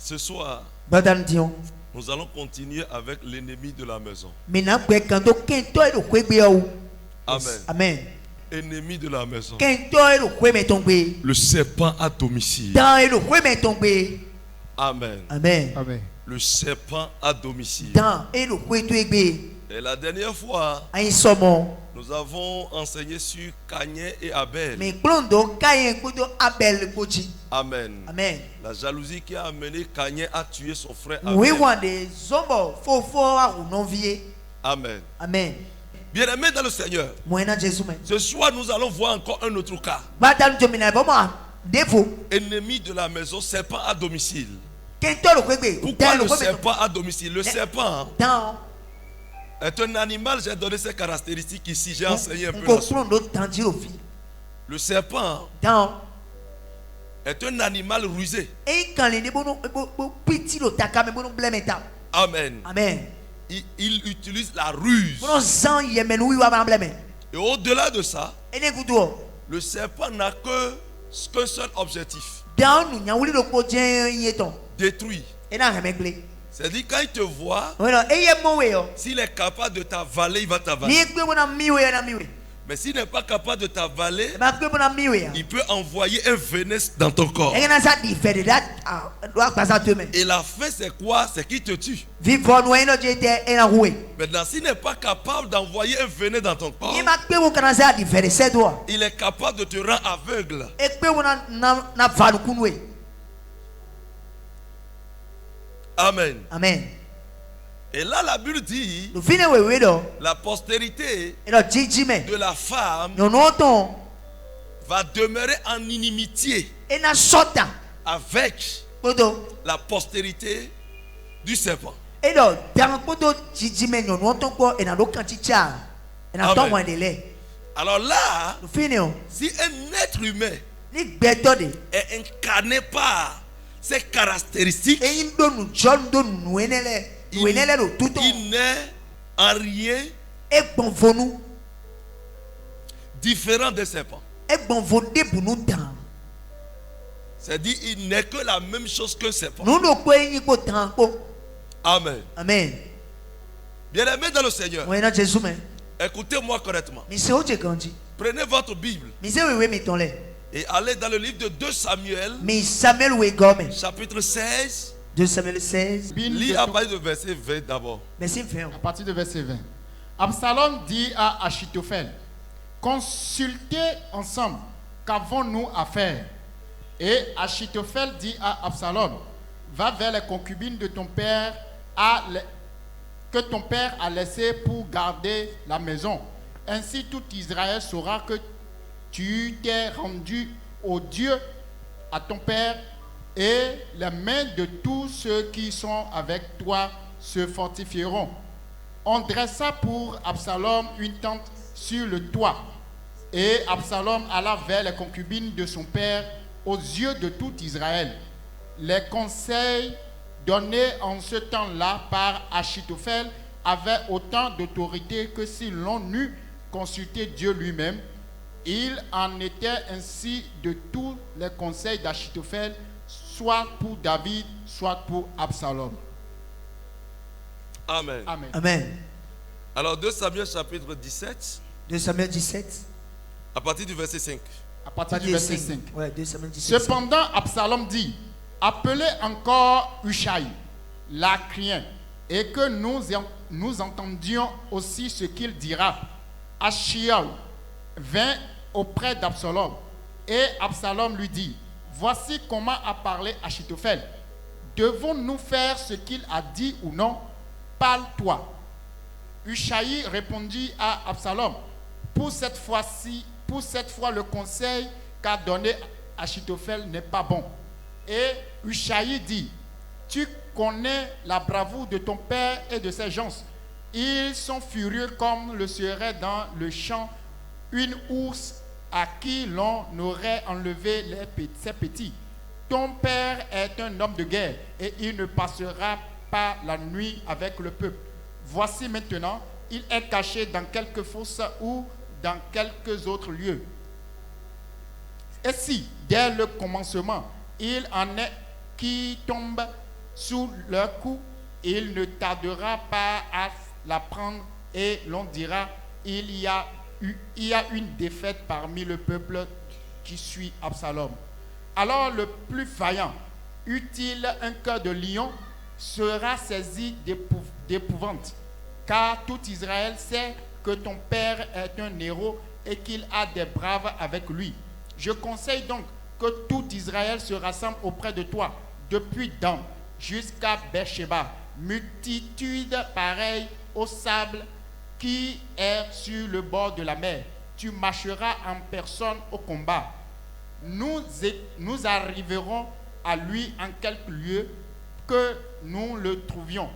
Ce soir, nous allons continuer avec l'ennemi de la maison. Amen. Amen. Ennemi de la maison. Le Le serpent à domicile. Amen. Amen. Amen. Le serpent à domicile. Et la dernière fois, nous avons enseigné sur Caïn et Abel. Amen. Amen. La jalousie qui a amené Caïn à tuer son frère Oui, Abel. Amen. Amen. Bien-aimés dans le Seigneur, ce soir nous allons voir encore un autre cas. Ennemi de la maison, serpent à domicile. Pourquoi le serpent à domicile? Le serpent est un animal, j'ai donné ses caractéristiques ici, j'ai enseigné un peu là-dessus. Le serpent est un animal rusé. Amen. Amen. Il utilise la ruse. Et au-delà de ça, le serpent n'a qu'un seul objectif: détruire. C'est-à-dire, quand il te voit, s'il est capable de t'avaler, il va t'avaler. Mais s'il n'est pas capable de t'avaler, il peut envoyer un venin dans ton corps. Et la fin, c'est quoi? C'est qu'il te tue. Maintenant, s'il n'est pas capable d'envoyer un venin dans ton corps, il est capable de te rendre aveugle. Amen. Amen. Et là, la Bible dit, la postérité de la femme va demeurer en inimitié avec la postérité du serpent. Alors là, si un être humain est incarné par ces caractéristiques, il n'est en rien différent des serpents. C'est-à-dire, il n'est que la même chose qu'un serpent. Amen. Amen. Bien-aimés dans le Seigneur, écoutez-moi correctement. Prenez votre Bible et allez dans le livre de 2 Samuel, chapitre 16. 2 Samuel 16. Lis à partir de verset 20 d'abord. À partir de verset 20. Absalom dit à Achitophel: consultez ensemble, qu'avons-nous à faire? Et Achitophel dit à Absalom: va vers les concubines de ton père que ton père a laissées pour garder la maison. Ainsi tout Israël saura que tu t'es rendu au Dieu à ton père, et les mains de tous ceux qui sont avec toi se fortifieront. On dressa pour Absalom une tente sur le toit, et Absalom alla vers les concubines de son père aux yeux de tout Israël. Les conseils donnés en ce temps-là par Achitophel avaient autant d'autorité que si l'on eût consulté Dieu lui-même. Il en était ainsi de tous les conseils d'Achitophel, soit pour David, soit pour Absalom. Amen. Amen. Amen. Alors 2 Samuel chapitre 17. 2 Samuel 17. À partir du verset 5. À partir du verset 5. Ouais, 2 Samuel 17. Cependant, Absalom dit: appelez encore Hushai, l'Archien, et que nous entendions aussi ce qu'il dira. Achiaou vint auprès d'Absalom, et Absalom lui dit: voici comment a parlé Achitophel. Devons-nous faire ce qu'il a dit ou non? Parle-toi. Hushai répondit à Absalom: pour cette fois, le conseil qu'a donné Achitophel n'est pas bon. Et Hushai dit: tu connais la bravoure de ton père et de ses gens. Ils sont furieux comme le serait dans le champ une ours à qui l'on aurait enlevé ses petits. Ton père est un homme de guerre et il ne passera pas la nuit avec le peuple. Voici maintenant, il est caché dans quelques fosses ou dans quelques autres lieux. Et si, dès le commencement, il en est qui tombent sous leur cou. Il ne tardera pas à la prendre et l'on dira, il y a une défaite parmi le peuple qui suit Absalom. Alors le plus vaillant, eut-il un cœur de lion, sera saisi d'épouvante, car tout Israël sait que ton père est un héros et qu'il a des braves avec lui. Je conseille donc que tout Israël se rassemble auprès de toi, depuis Dan jusqu'à Beersheba, multitude pareille au sable qui est sur le bord de la mer. Tu marcheras en personne au combat. Nous arriverons à lui en quelque lieu que nous le trouvions,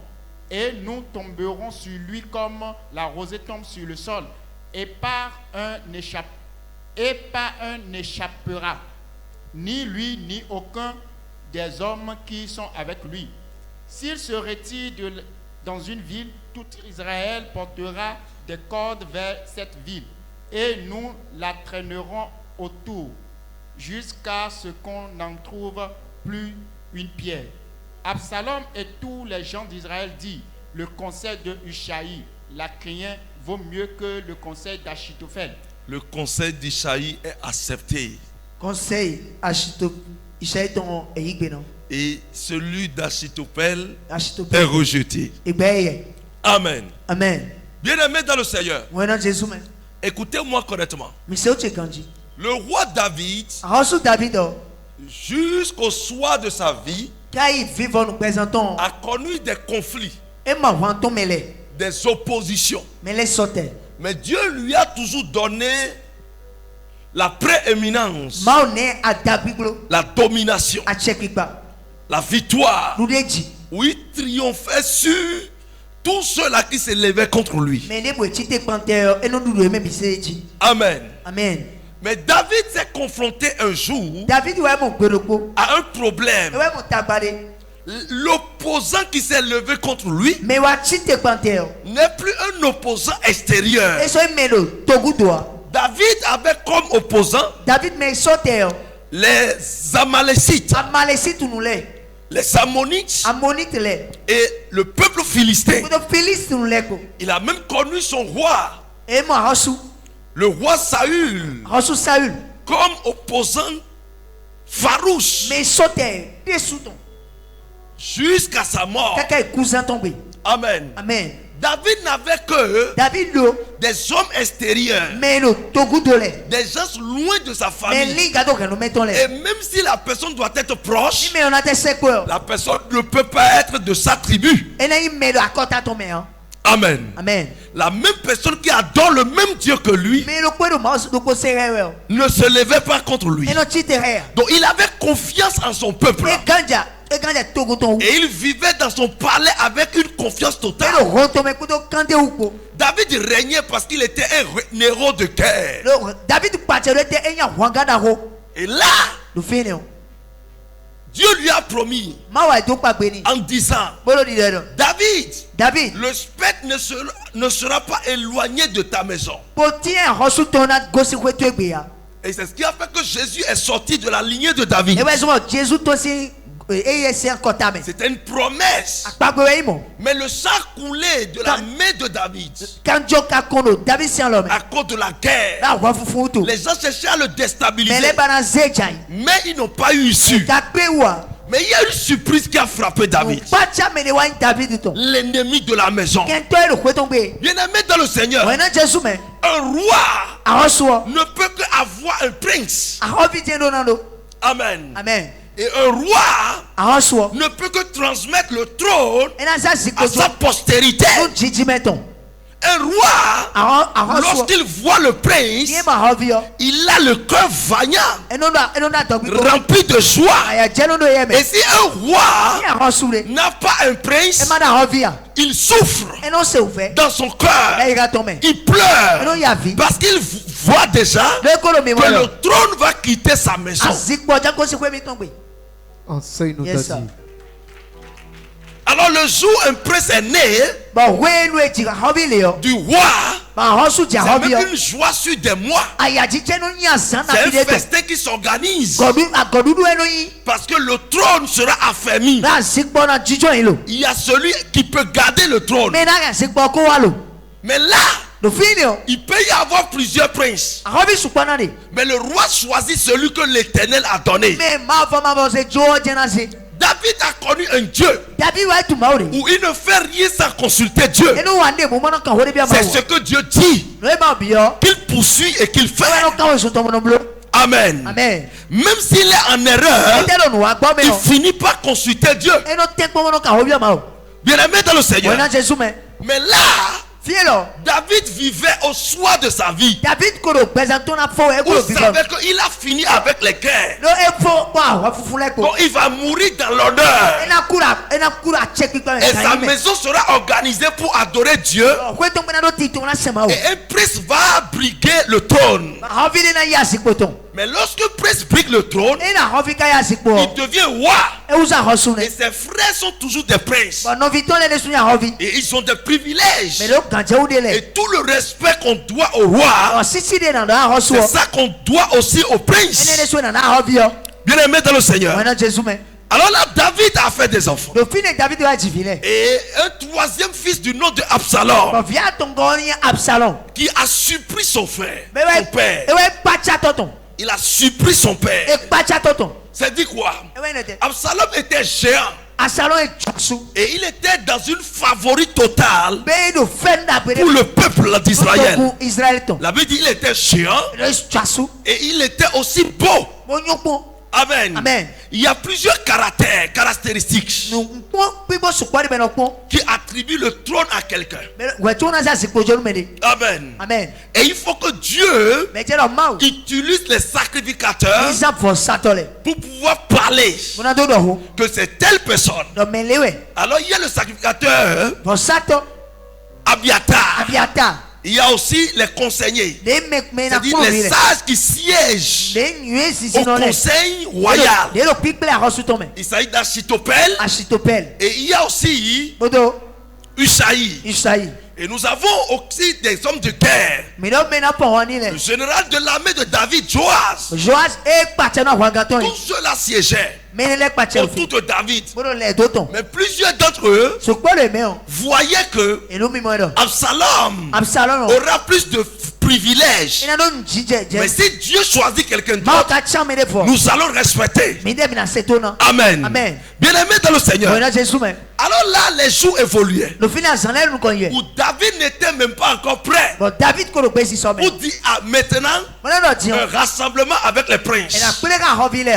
et nous tomberons sur lui comme la rosée tombe sur le sol, et pas un n'échappera, ni lui ni aucun des hommes qui sont avec lui. S'il se retire dans une ville, tout Israël portera des cordes vers cette ville, et nous la traînerons autour jusqu'à ce qu'on n'en trouve plus une pierre. Absalom et tous les gens d'Israël disent, le conseil de Hushaï, l'Archien, vaut mieux que le conseil d'Achitophel. Le conseil d'Ishaï est accepté. Conseil Hushaï ton et celui d'Achitophel est rejeté. Amen. Amen. Bien-aimés dans le Seigneur, écoutez-moi correctement. Le roi David, jusqu'au soir de sa vie, a connu des conflits, des oppositions. Mais Dieu lui a toujours donné la prééminence, la domination, la victoire, où il triomphait sur tous ceux-là qui se levaient contre lui. Amen. Amen. Mais David s'est confronté un jour à un problème. L'opposant qui s'est levé contre lui n'est plus un opposant extérieur. David avait comme opposant les Amalécites, les Ammonites et le peuple philistin. Il a même connu son roi, le roi Saül, comme opposant farouche jusqu'à sa mort. Amen. Amen. David n'avait que des hommes extérieurs, des gens loin de sa famille. Et même si la personne doit être proche, la personne ne peut pas être de sa tribu. Amen. Amen. La même personne qui adore le même Dieu que lui ne se levait pas contre lui. Donc il avait confiance en son peuple. Et il vivait dans son palais avec une confiance totale. David régnait parce qu'il était un héros de guerre. Et là, Dieu lui a promis en disant, David, le spectre ne sera pas éloigné de ta maison. Et c'est ce qui a fait que Jésus est sorti de la lignée de David. C'était une promesse. Mais le sang coulait de la main de David à cause de la guerre. Les gens cherchaient à le déstabiliser, mais ils n'ont pas eu issue. Mais il y a une surprise qui a frappé David, l'ennemi de la maison. Bien-aimé dans le Seigneur, un roi ne peut qu'avoir un prince. Amen. Amen. Et un roi ne peut que transmettre le trône à sa postérité. Un roi, lorsqu'il voit le prince, il a le cœur vaillant, rempli de joie. Et si un roi n'a pas un prince, il souffre dans son cœur. Il pleure parce qu'il voit déjà que le trône va quitter sa maison. Alors le jour où un prince est né, du roi. C'est même une joie sur des mois. C'est un festin qui s'organise. Parce que le trône sera affermi. Il y a celui qui peut garder le trône. Mais là, il peut y avoir plusieurs princes. Mais le roi choisit celui que l'Éternel a donné. David a connu un Dieu où il ne fait rien sans consulter Dieu. C'est ce que Dieu dit, qu'il poursuit et qu'il fait. Amen. Amen. Même s'il est en erreur, il finit par consulter Dieu. Bien aimé dans le Seigneur. Mais là, David vivait au soir de sa vie. Vous savez qu'il a fini avec les guerres. Bon, il va mourir dans l'honneur. Et sa maison sera organisée pour adorer Dieu. Et un prince va briguer le trône. Mais lorsque le prince brigue le trône, il devient roi. Et ses frères sont toujours des princes. Et ils ont des privilèges. Et tout le respect qu'on doit au roi, c'est ça qu'on doit aussi au prince. Bien aimé dans le Seigneur. Alors là, David a fait des enfants. Et un troisième fils du nom de Absalom, qui a surpris son frère, son père. Il a surpris son père. C'est dit quoi? Absalom était géant. Et il était dans une favori totale pour le peuple d'Israël. La Bible dit qu'il était géant et il était aussi beau. Amen. Amen. Il y a plusieurs caractéristiques qui attribuent le trône à quelqu'un. Amen. Amen. Et il faut que Dieu utilise les sacrificateurs pour pouvoir parler que c'est telle personne. Alors il y a le sacrificateur Abiatar. Il y a aussi les conseillers, c'est-à-dire les sages qui siègent au conseil royal. Il s'agit d'Achitophel. Et il y a aussi Ushaï. Et nous avons aussi des hommes de guerre. Le général de l'armée de David, Joas. Tous ceux-là siégeaient autour de David. Mais plusieurs d'entre eux voyaient que Absalom aura plus de privilèges. Mais si Dieu choisit quelqu'un d'autre, nous allons respecter. Amen. Bien aimé dans le Seigneur. Alors là, les jours évoluaient. Où David n'était même pas encore prêt. Pour dire maintenant un rassemblement avec les princes. Pour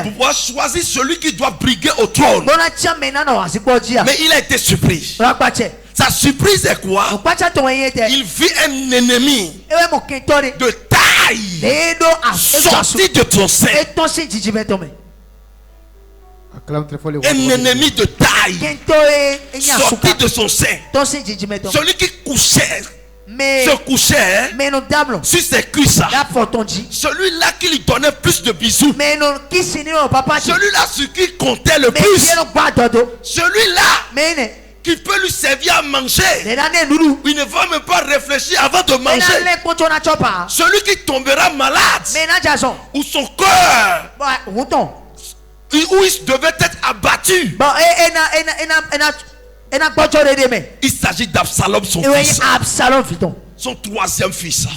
pouvoir choisir celui qui doit briguer au trône. Mais il a été surpris. Sa surprise est quoi? Il vit un ennemi de taille sorti de ton sein. Un ennemi de taille sorti de son sein. Celui qui se couchait sur ses cuisses. Celui-là qui lui donnait plus de bisous. Celui-là sur qui comptait le plus. Celui-là qui peut lui servir à manger. Il ne va même pas réfléchir avant de manger. Celui qui tombera malade, ou son cœur, où il devait être abattu. Il s'agit d'Absalom, son fils. Son troisième fils.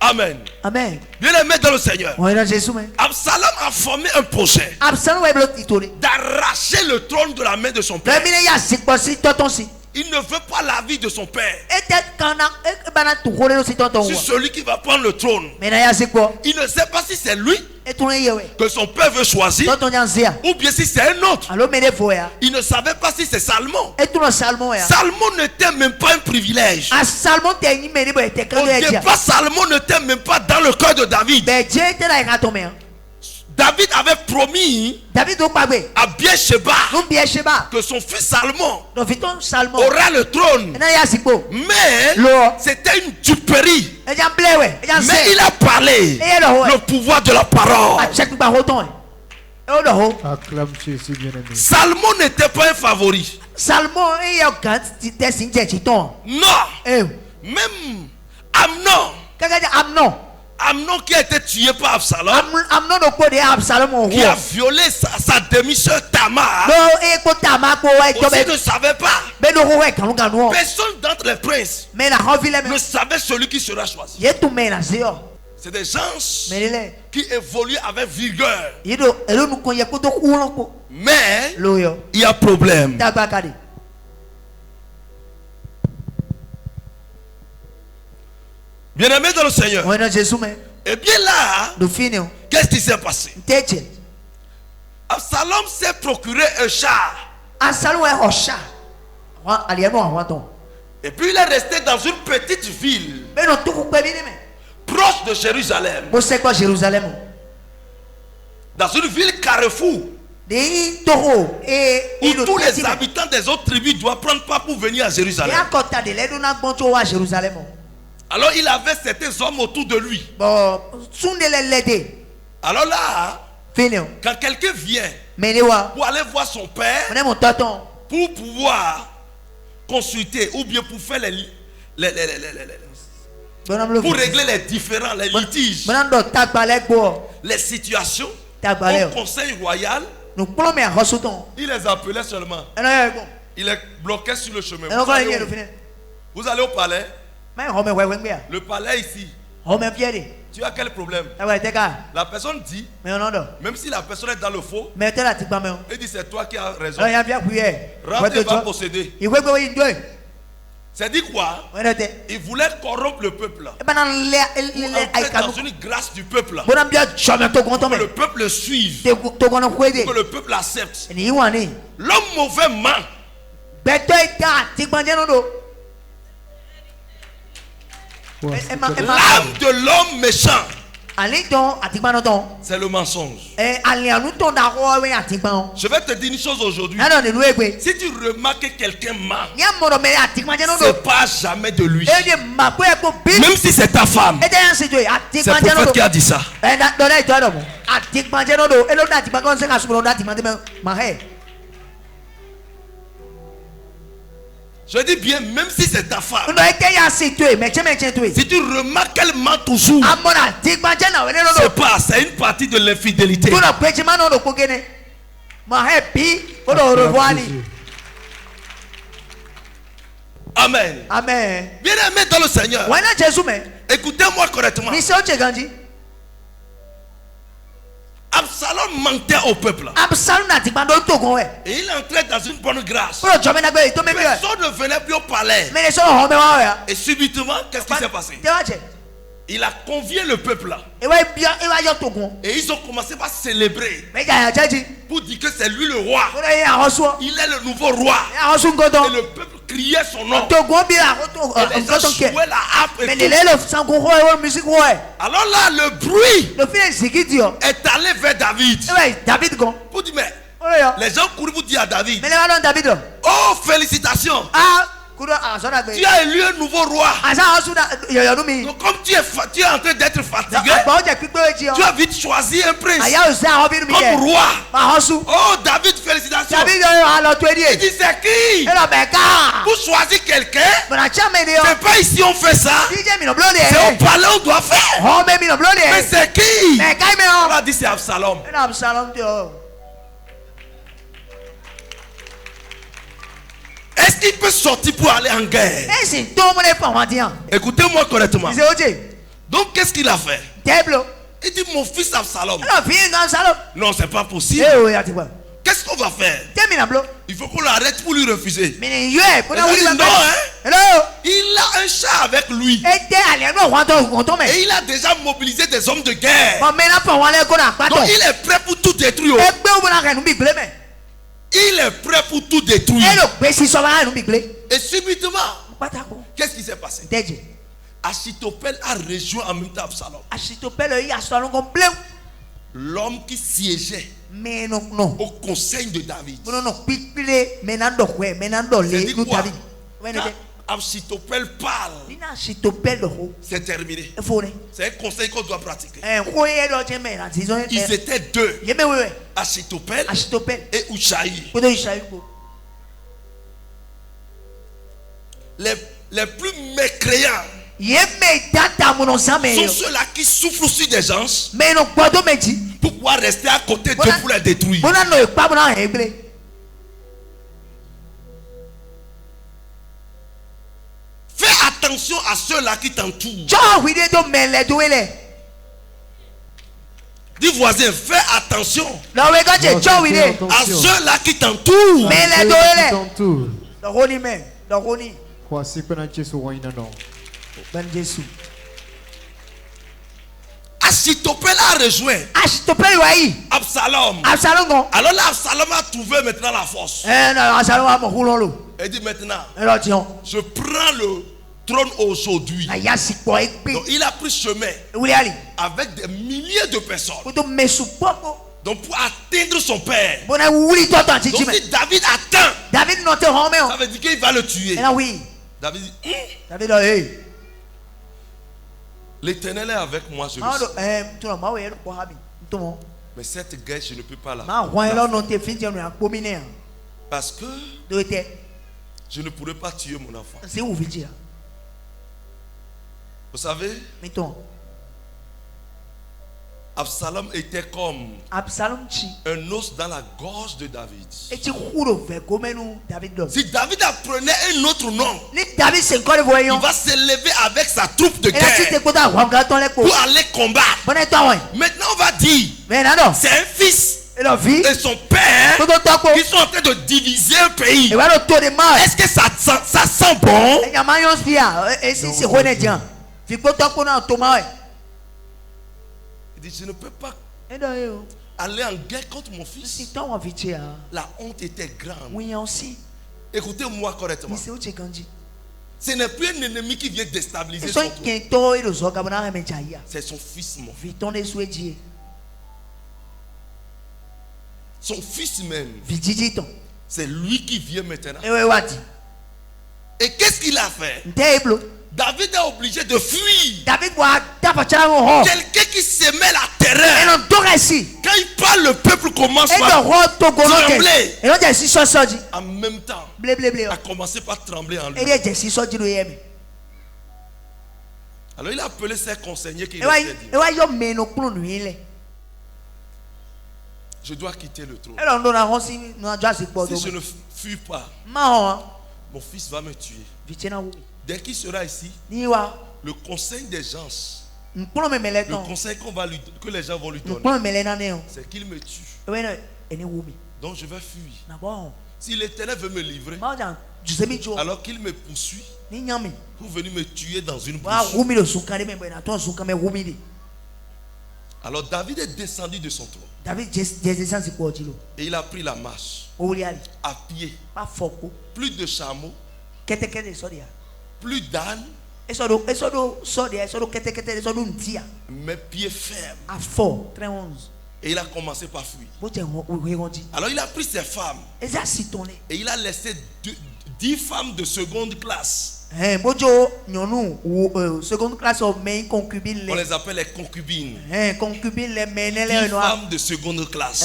Amen. Amen. Bien aimé dans le Seigneur. Absalom a formé un projet d'arracher le trône de la main de son père. Il ne veut pas la vie de son père. C'est celui qui va prendre le trône. Il ne sait pas si c'est lui que son père veut choisir ou bien si c'est un autre. Il ne savait pas si c'est Salmon. Salmon n'était même pas un privilège. Au départ, Salmon n'était même pas dans le cœur de David. David avait promis à Biesheba que son fils Salmon aura le trône. Mais c'était une duperie. Mais il a parlé le pouvoir de la parole. Acclame Jésus, bien-aimé. Salomon n'était pas un favori. Salomon est un Non. Même Amnon qui a été tué par Absalom, qui a violé sa demi-sœur Tamar, aussi ne savait pas. Personne d'entre les princes ne savait celui qui sera choisi. C'est des gens qui évoluent avec vigueur. Mais il y a problème. Bien-aimé dans le Seigneur. Et bien là, qu'est-ce qui s'est passé? Absalom s'est procuré un char. Et puis il est resté dans une petite ville proche de Jérusalem. Dans une ville carrefour où tous les habitants des autres tribus doivent prendre part pour venir à Jérusalem. Alors il avait certains hommes autour de lui. Alors là, quand quelqu'un vient pour aller voir son père, pour pouvoir consulter ou bien pour faire pour régler les différends, les litiges, les situations au conseil royal, il les appelait seulement. Il les bloquait sur le chemin. Vous allez au palais. Le palais ici. Tu as quel problème? La personne dit, même si la personne est dans le faux, il dit c'est toi qui as raison. Rentre et va posséder. C'est dit quoi? Il voulait corrompre le peuple. Pour entrer dans une grâce du peuple. Pour que le peuple suive. Pour que le peuple accepte. L'homme mauvais ment. L'âme de l'homme méchant, c'est le mensonge. Je vais te dire une chose aujourd'hui. Si tu remarques que quelqu'un ment, c'est pas jamais de lui. Même si c'est ta femme. C'est le prophète qui a dit ça. Je dis bien, même si c'est ta femme, si tu remarques qu'elle ment toujours, c'est une partie de l'infidélité. Amen. Amen. Bien aimé dans le Seigneur, écoutez-moi correctement. Absalom mentait au peuple. Et il entrait dans une bonne grâce. Personne ne venait plus au palais. Et subitement, qu'est-ce qui s'est passé? Il a convié le peuple. Et ils ont commencé par célébrer. Pour dire que c'est lui le roi. Il est le nouveau roi. Et le peuple criait son nom. Et les gens jouaient la harpe et tout. Alors là, le bruit est allé vers David. Pour dire, mais les gens courent pour dire à David, oh, félicitations. Tu as élu un nouveau roi. Donc, comme tu es en train d'être fatigué, tu as vite choisi un prince comme roi. Oh, David, félicitations. Il dit, c'est qui? Pour choisir quelqu'un, c'est pas ici on fait ça. C'est au palais on doit faire. Mais c'est qui? On a dit c'est Absalom. Est-ce qu'il peut sortir pour aller en guerre? Écoutez-moi correctement. Donc qu'est-ce qu'il a fait? Il dit mon fils Absalom. Non, c'est pas possible. Qu'est-ce qu'on va faire? Il faut qu'on l'arrête pour lui refuser. Non, hein? Il a un char avec lui. Et il a déjà mobilisé des hommes de guerre. Donc il est prêt pour tout détruire. Il est prêt pour tout détruire. Et subitement, qu'est-ce qui s'est passé? Achitophel a rejoint en même temps Absalom. L'homme qui siégeait au conseil de David. C'est dit quoi? Achitophel parle, c'est terminé. C'est un conseil qu'on doit pratiquer. Ils étaient deux, Achitophel et Ushaï. Les plus mécréants sont ceux-là qui souffrent sur des gens pour pouvoir rester à côté d'eux pour les détruire. Fais attention à ceux-là qui t'entourent. Dis voisin, fais attention à ceux-là qui t'entourent. Achitophel a rejoint Absalom. Alors là, Absalom a trouvé maintenant la force. Il dit maintenant, je prends le trône aujourd'hui. Donc il a pris chemin avec des milliers de personnes. Donc pour atteindre son père. Donc si David attend, ça veut dire qu'il va le tuer. David dit, l'Éternel est avec moi, je le sais. Mais cette guerre, je ne peux pas la faire. Parce que je ne pourrais pas tuer mon enfant. Vous savez, Absalom était comme un os dans la gorge de David. Si David apprenait un autre nom, il va s'élever avec sa troupe de guerre pour aller combattre. Maintenant on va dire, c'est un fils et son père qui sont en train de diviser un pays. Est-ce que ça sent bon? Il dit, je ne peux pas aller en guerre contre mon fils. La honte était grande. Écoutez-moi correctement. Ce n'est plus un ennemi qui vient déstabiliser son trône. C'est son fils mort. Son fils même. C'est lui qui vient maintenant. Et qu'est-ce qu'il a fait? David est obligé de fuir. Quelqu'un qui se met la terreur. Quand il parle, le peuple commence à trembler. En même temps, a commencé par trembler en lui. Alors il a appelé ses conseillers qui restaient dire, je dois quitter le trône. Si je ne fuis pas, mon fils va me tuer. Dès qu'il sera ici, le conseil des gens, le conseil que les gens vont lui donner, c'est qu'il me tue. Donc je vais fuir. Si l'Éternel veut me livrer, alors qu'il me poursuit pour venir me tuer dans une bouche. Alors David est descendu de son trône. Et il a pris la marche à pied. Plus de chameaux, plus d'ânes, mais pieds fermes. Et il a commencé par fuir. Alors il a pris ses femmes et il a laissé 10 femmes de seconde classe. Seconde classe, on les appelle les concubines. 10 femmes de seconde classe.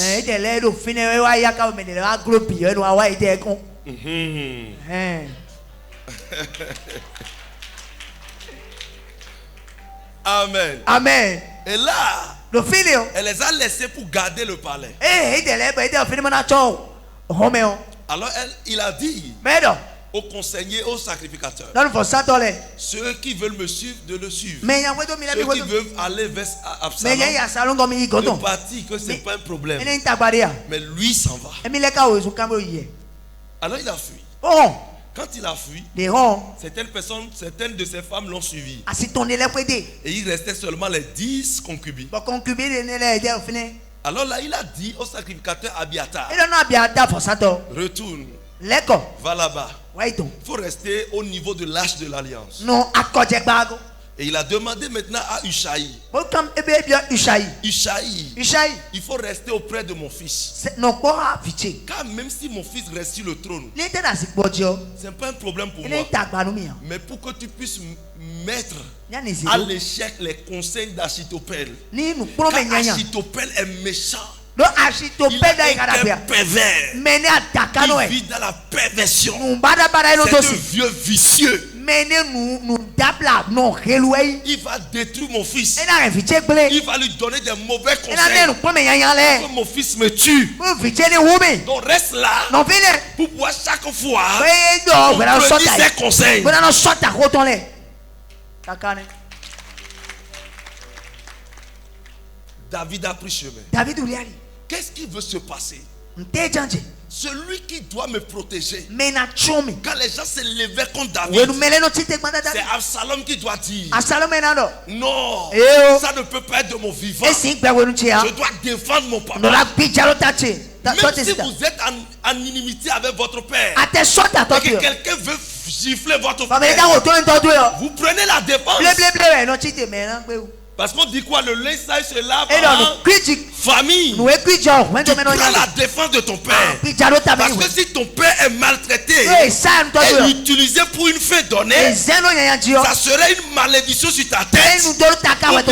Amen. Amen. Et là, elle les a laissés pour garder le palais. Alors il a dit aux conseillers, aux sacrificateurs, ceux qui veulent me suivre, de le suivre. Ceux qui veulent aller vers Absalom, de partir, que ce n'est pas un problème. Mais lui s'en va. Alors il a fui. Quand il a fui, certaines de ses femmes l'ont suivi. Et il restait seulement les 10 concubines. Alors là, il a dit au sacrificateur Abiatar, retourne, va là-bas. Il faut rester au niveau de l'arche de l'alliance. Et il a demandé maintenant à Ushaï. Ushaï, il faut rester auprès de mon fils. Car même si mon fils reste sur le trône, c'est pas un problème pour moi. Mais pour que tu puisses mettre à l'échec les conseils d'Achitophel. Car Achitophel est méchant. Il a été pervers. Il vit dans la perversion. C'est un vieux vicieux. Il va détruire mon fils. Il va lui donner des mauvais conseils pour que mon fils me tue. Donc reste là pour pouvoir chaque fois comprendre ses conseils. David a pris chemin. Qu'est-ce qui veut se passer? Celui qui doit me protéger. Quand les gens se levaient contre David, c'est Absalom qui doit dire non, ça ne peut pas être de mon vivant. Je dois défendre mon papa. Même si vous êtes en inimité avec votre père et que quelqu'un veut gifler votre père, vous prenez la défense. Parce qu'on dit quoi? Le linge sale se lave en famille. Tu prends la défense de ton père. Parce que si ton père est maltraité et utilisé pour une fin donnée, ça serait une malédiction sur ta tête. Ou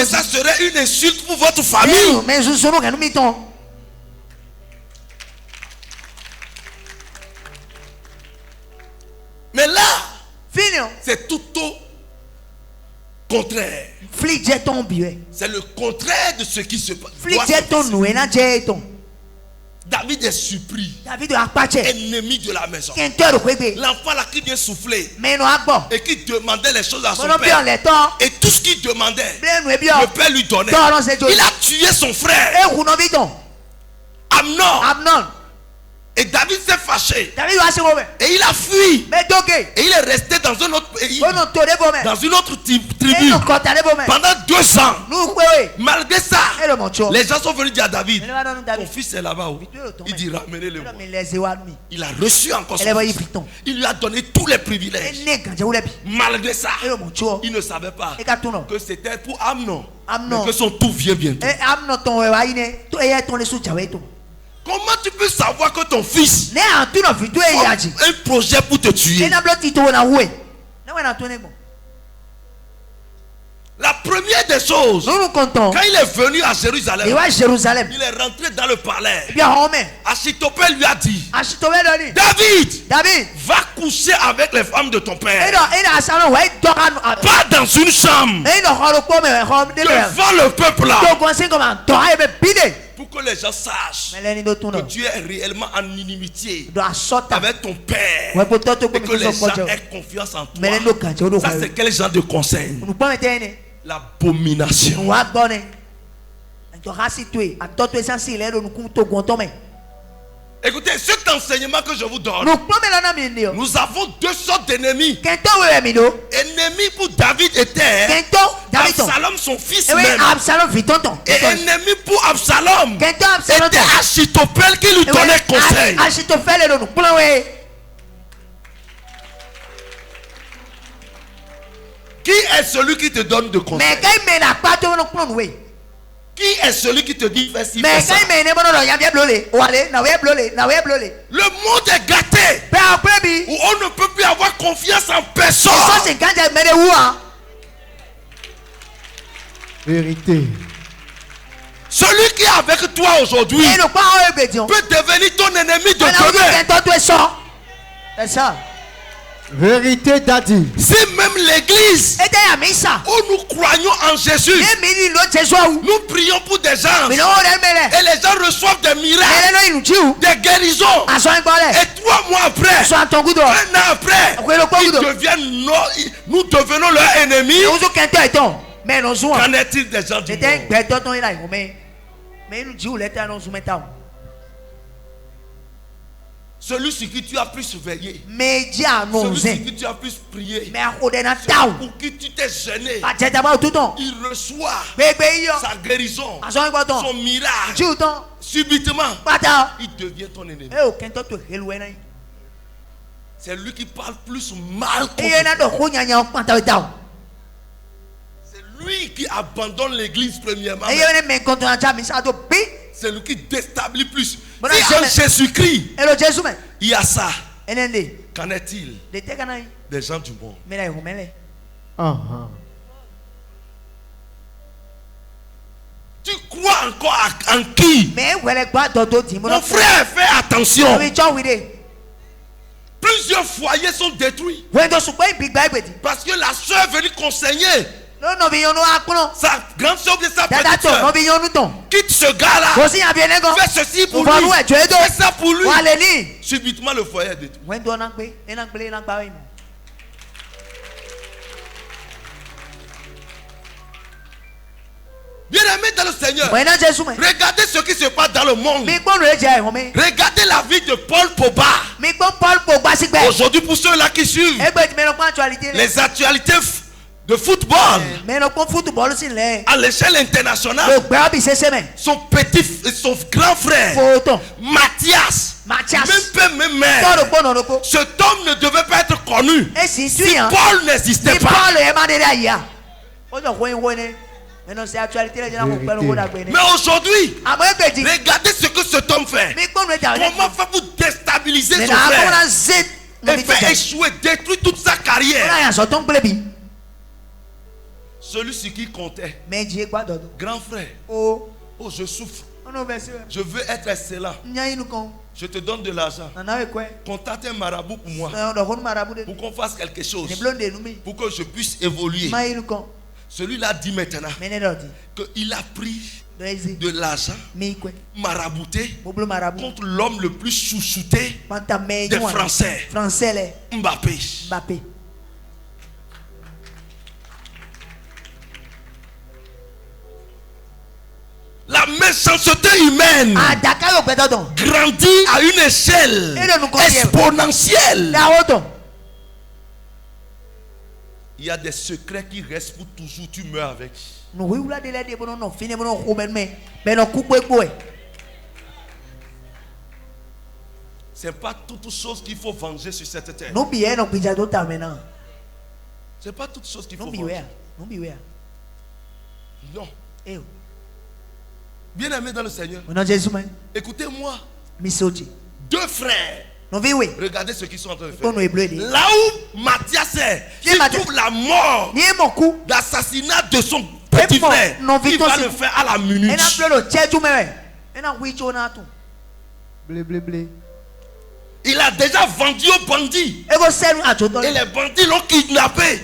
ça serait une insulte pour votre famille. Mais là, c'est tout au contraire. C'est le contraire de ce qui se passe. David est surpris. Ennemi de la maison. L'enfant là qui vient souffler et qui demandait les choses à son père. Et tout ce qu'il demandait, le père lui donnait. Il a tué son frère Amnon. Et David s'est fâché. Et il a fui. Et il est resté dans un autre pays, dans une autre tribu, pendant 2 ans. Malgré ça, les gens sont venus dire à David, ton fils est là-bas. Il dit, ramenez-le. Il a reçu encore son fils. Il lui a donné tous les privilèges. Malgré ça, il ne savait pas que c'était pour Amnon, mais que son tout vient bientôt. Comment tu peux savoir que ton fils a un projet pour te tuer? La première des choses, quand il est venu à Jérusalem, il est rentré dans le palais. Achitophel lui a dit, David, va coucher avec les femmes de ton père. Pas dans une chambre, devant le peuple là. Pour que les gens sachent que tu es réellement en inimitié avec ton père et que les gens aient confiance en toi. Ça, c'est quel genre de conseil? L'abomination. Écoutez, cet enseignement que je vous donne, nous avons 2 sortes d'ennemis. Ennemi pour David était Absalom, son fils même. Et ennemi pour Absalom était Achitophel qui lui donnait conseil. Qui est celui qui te donne de conseils? Qui est celui qui te dit fais ci, fais ça? Le monde est gâté où on ne peut plus avoir confiance en personne. Vérité. Celui qui est avec toi aujourd'hui peut devenir ton ennemi de demain. C'est ça. Vérité, Daddy. Si même l'église où nous croyons en Jésus, nous prions pour des gens et les gens reçoivent des miracles, des guérisons, et 3 mois après, 1 an après, nous devenons leurs ennemis. Qu'en est-il des gens du monde? Celui sur qui tu as pu surveiller, celui sur qui tu as pu prier, pour qui tu t'es gêné, il reçoit sa guérison, son miracle, subitement, il devient ton ennemi. C'est lui qui parle plus mal que toi. Lui qui abandonne l'église premièrement, c'est lui qui déstabilise plus. Si en Jésus-Christ, il y a ça, qu'en est-il des gens du monde? Tu crois encore en qui? Mon frère, fais attention. Plusieurs foyers sont détruits parce que la soeur est venue conseiller sa grande soeur et sa petite soeur. Quitte ce gars-là, fais ceci pour lui, fais ça pour lui. Subitement le foyer est détruit. Bien aimé dans le Seigneur, regardez ce qui se passe dans le monde. Regardez la vie de Paul Pogba. Aujourd'hui, pour ceux-là qui suivent les actualités de football à l'échelle internationale, son grand frère Mathias, même mère, cet homme ne devait pas être connu si Paul n'existait pas. Mais aujourd'hui, regardez ce que cet homme fait. Comment fait pour déstabiliser son frère et faire échouer, détruire toute sa carrière. Celui-ci qui comptait, grand frère, oh je souffre, je veux être excellent, je te donne de l'argent, contacte un marabout pour moi, pour qu'on fasse quelque chose, pour que je puisse évoluer. Celui-là dit maintenant qu'il a pris de l'argent marabouté contre l'homme le plus chouchouté des Français, Mbappé. La méchanceté humaine grandit à une échelle exponentielle. Il y a des secrets qui restent pour toujours, tu meurs avec. C'est pas toute chose qu'il faut venger sur cette terre. C'est pas toute chose qu'il faut venger. Non. Bien aimé dans le Seigneur, écoutez-moi. Deux frères. Regardez ce qu'ils sont en train de faire. Là où Mathias est, il trouve la mort d'assassinat de son petit frère. Il va le faire à la minute. Il a déjà vendu aux bandits. Et les bandits l'ont kidnappé.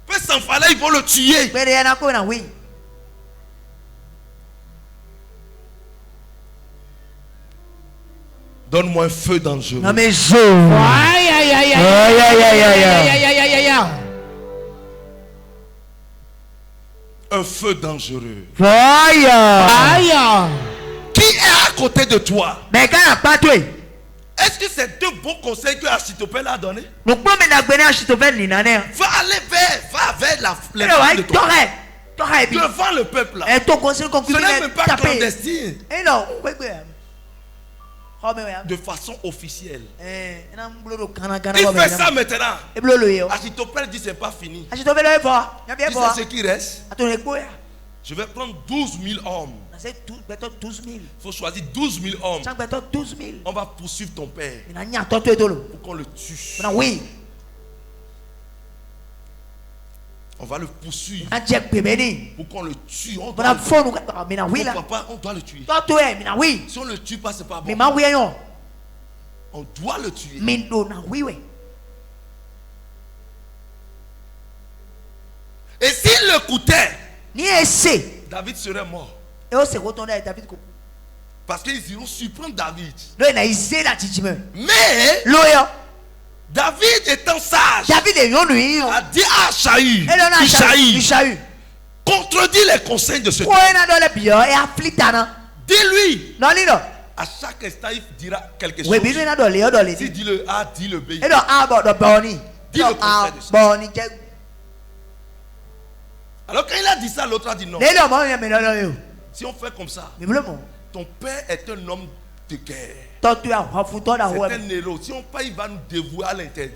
Puis s'en fallait, ils vont le tuer. Donne-moi un feu dangereux. Un feu dangereux. Qui est à côté de toi? Est-ce que c'est deux bons conseils que Achitophel a donné? Va aller vers la femme de toi. Devant le peuple là. Ce n'est même pas clandestin. De façon officielle. Il fait ça maintenant. Achitophel dit c'est pas fini. Tu sais ce qui reste? Je vais prendre 12 000 hommes. Il faut choisir 12 000 hommes. On va poursuivre ton père pour qu'on le tue. On va le poursuivre pour qu'on le tue. On doit le tuer. Si on ne le tue pas, c'est pas bon. On doit le tuer. Et s'il l'écoutait, David serait mort. Parce qu'ils iront surprendre David. Mais David étant sage, a dit à Ishaï, contredis les conseils de ce homme. Dis-lui. À chaque instant, il dira quelque chose. Si dit le A, dit le B. Dis le contraire de ça. Alors quand il a dit ça, l'autre a dit non. Si on fait comme ça, ton père est un homme de guerre. C'est un héros. Si on pas, il va nous dévouer à l'intérieur.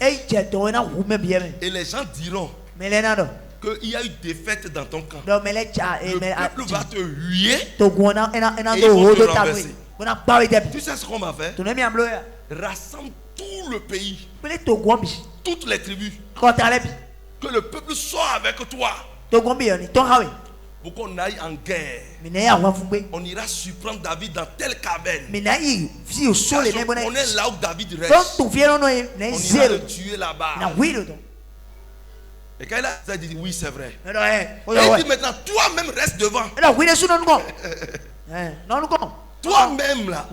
Et les gens diront, qu'il y a eu défaite dans ton camp. Le peuple va te huer et ils vont te renverser. Tu sais ce qu'on va faire? Rassemble tout le pays, toutes les tribus, que le peuple soit avec toi pour qu'on aille en guerre. On ira surprendre David dans telle caverne. On est là où David reste. On ira le tuer là-bas. Et quand il a dit oui, c'est vrai. Il dit maintenant, toi-même reste devant. Toi-même là,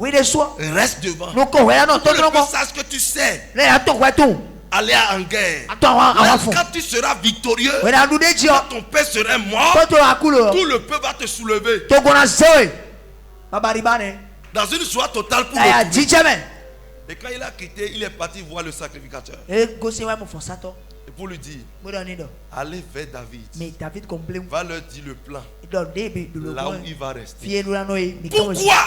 reste devant. Que le peuple sache que tu sais aller en guerre. Quand tu seras victorieux, quand ton père sera mort, tout le peuple va te soulever dans une joie totale pour le tuer. Et quand il a quitté, il est parti voir le sacrificateur. Et pour lui dire, allez vers David. Va leur dire le plan. Là où il va rester. Pourquoi?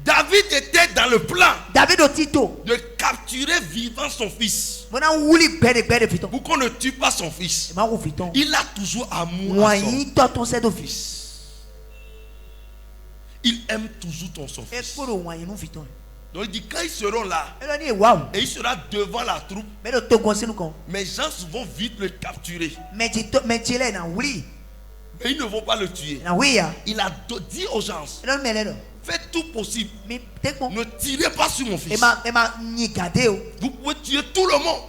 David était dans le plan de capturer vivant son fils. Pour qu'on ne tue pas son fils. Il a toujours amour à son fils. Il aime toujours son fils. Donc il dit quand ils seront là et il sera devant la troupe, mes gens vont vite le capturer. Mais ils ne vont pas le tuer. Il a dit aux gens, faites tout possible. Ne tirez pas sur mon fils. Vous pouvez tuer tout le monde,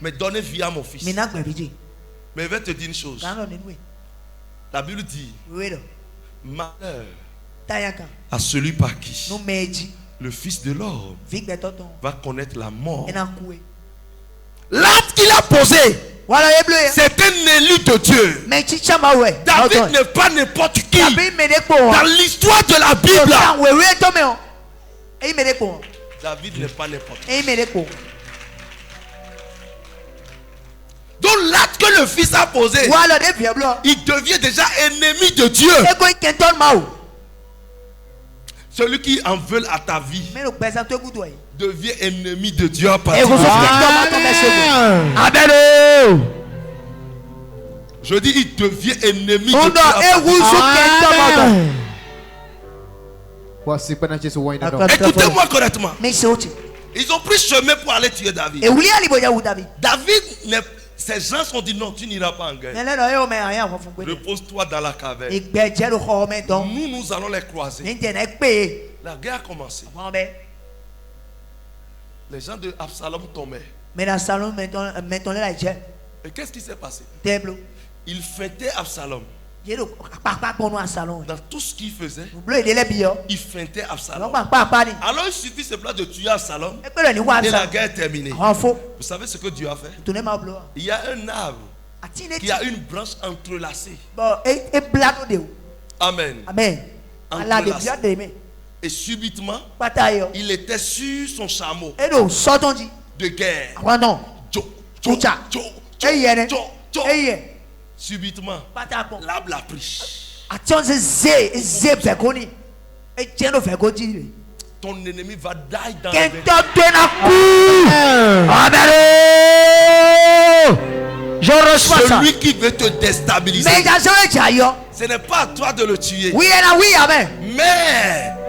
mais donnez vie à mon fils. Mais je vais te dire une chose. La Bible dit, malheur à celui par qui le Fils de l'homme va connaître la mort. L'acte qu'il a posé, c'est un élu de Dieu. David n'est pas n'importe qui. Dans l'histoire de la Bible, David n'est pas n'importe qui. Donc l'acte que le Fils a posé, il devient déjà ennemi de Dieu. Celui qui en veut à ta vie devient ennemi de Dieu à partir de Amen. Je dis, il devient ennemi de Dieu. Écoutez-moi correctement. Ils ont pris chemin pour aller tuer David. David, ces gens ont dit non, tu n'iras pas en guerre. Repose-toi dans la caverne. Nous allons les croiser. La guerre a commencé. Les gens de Absalom tombaient. Et qu'est-ce qui s'est passé? Il fêtait Absalom. Dans tout ce qu'il faisait, il feintait Absalom. Alors il suffit simplement de tuer Absalom et la guerre est terminée. Vous savez ce que Dieu a fait? Il y a un arbre qui a une branche entrelacée. Amen. Entrelacée. Et subitement, il était sur son chameau de guerre. Subitement, l'arbre l'a pris. Ton ennemi va die dans Je reçois ça. Celui qui veut te déstabiliser, ce n'est pas à toi de le tuer. Mais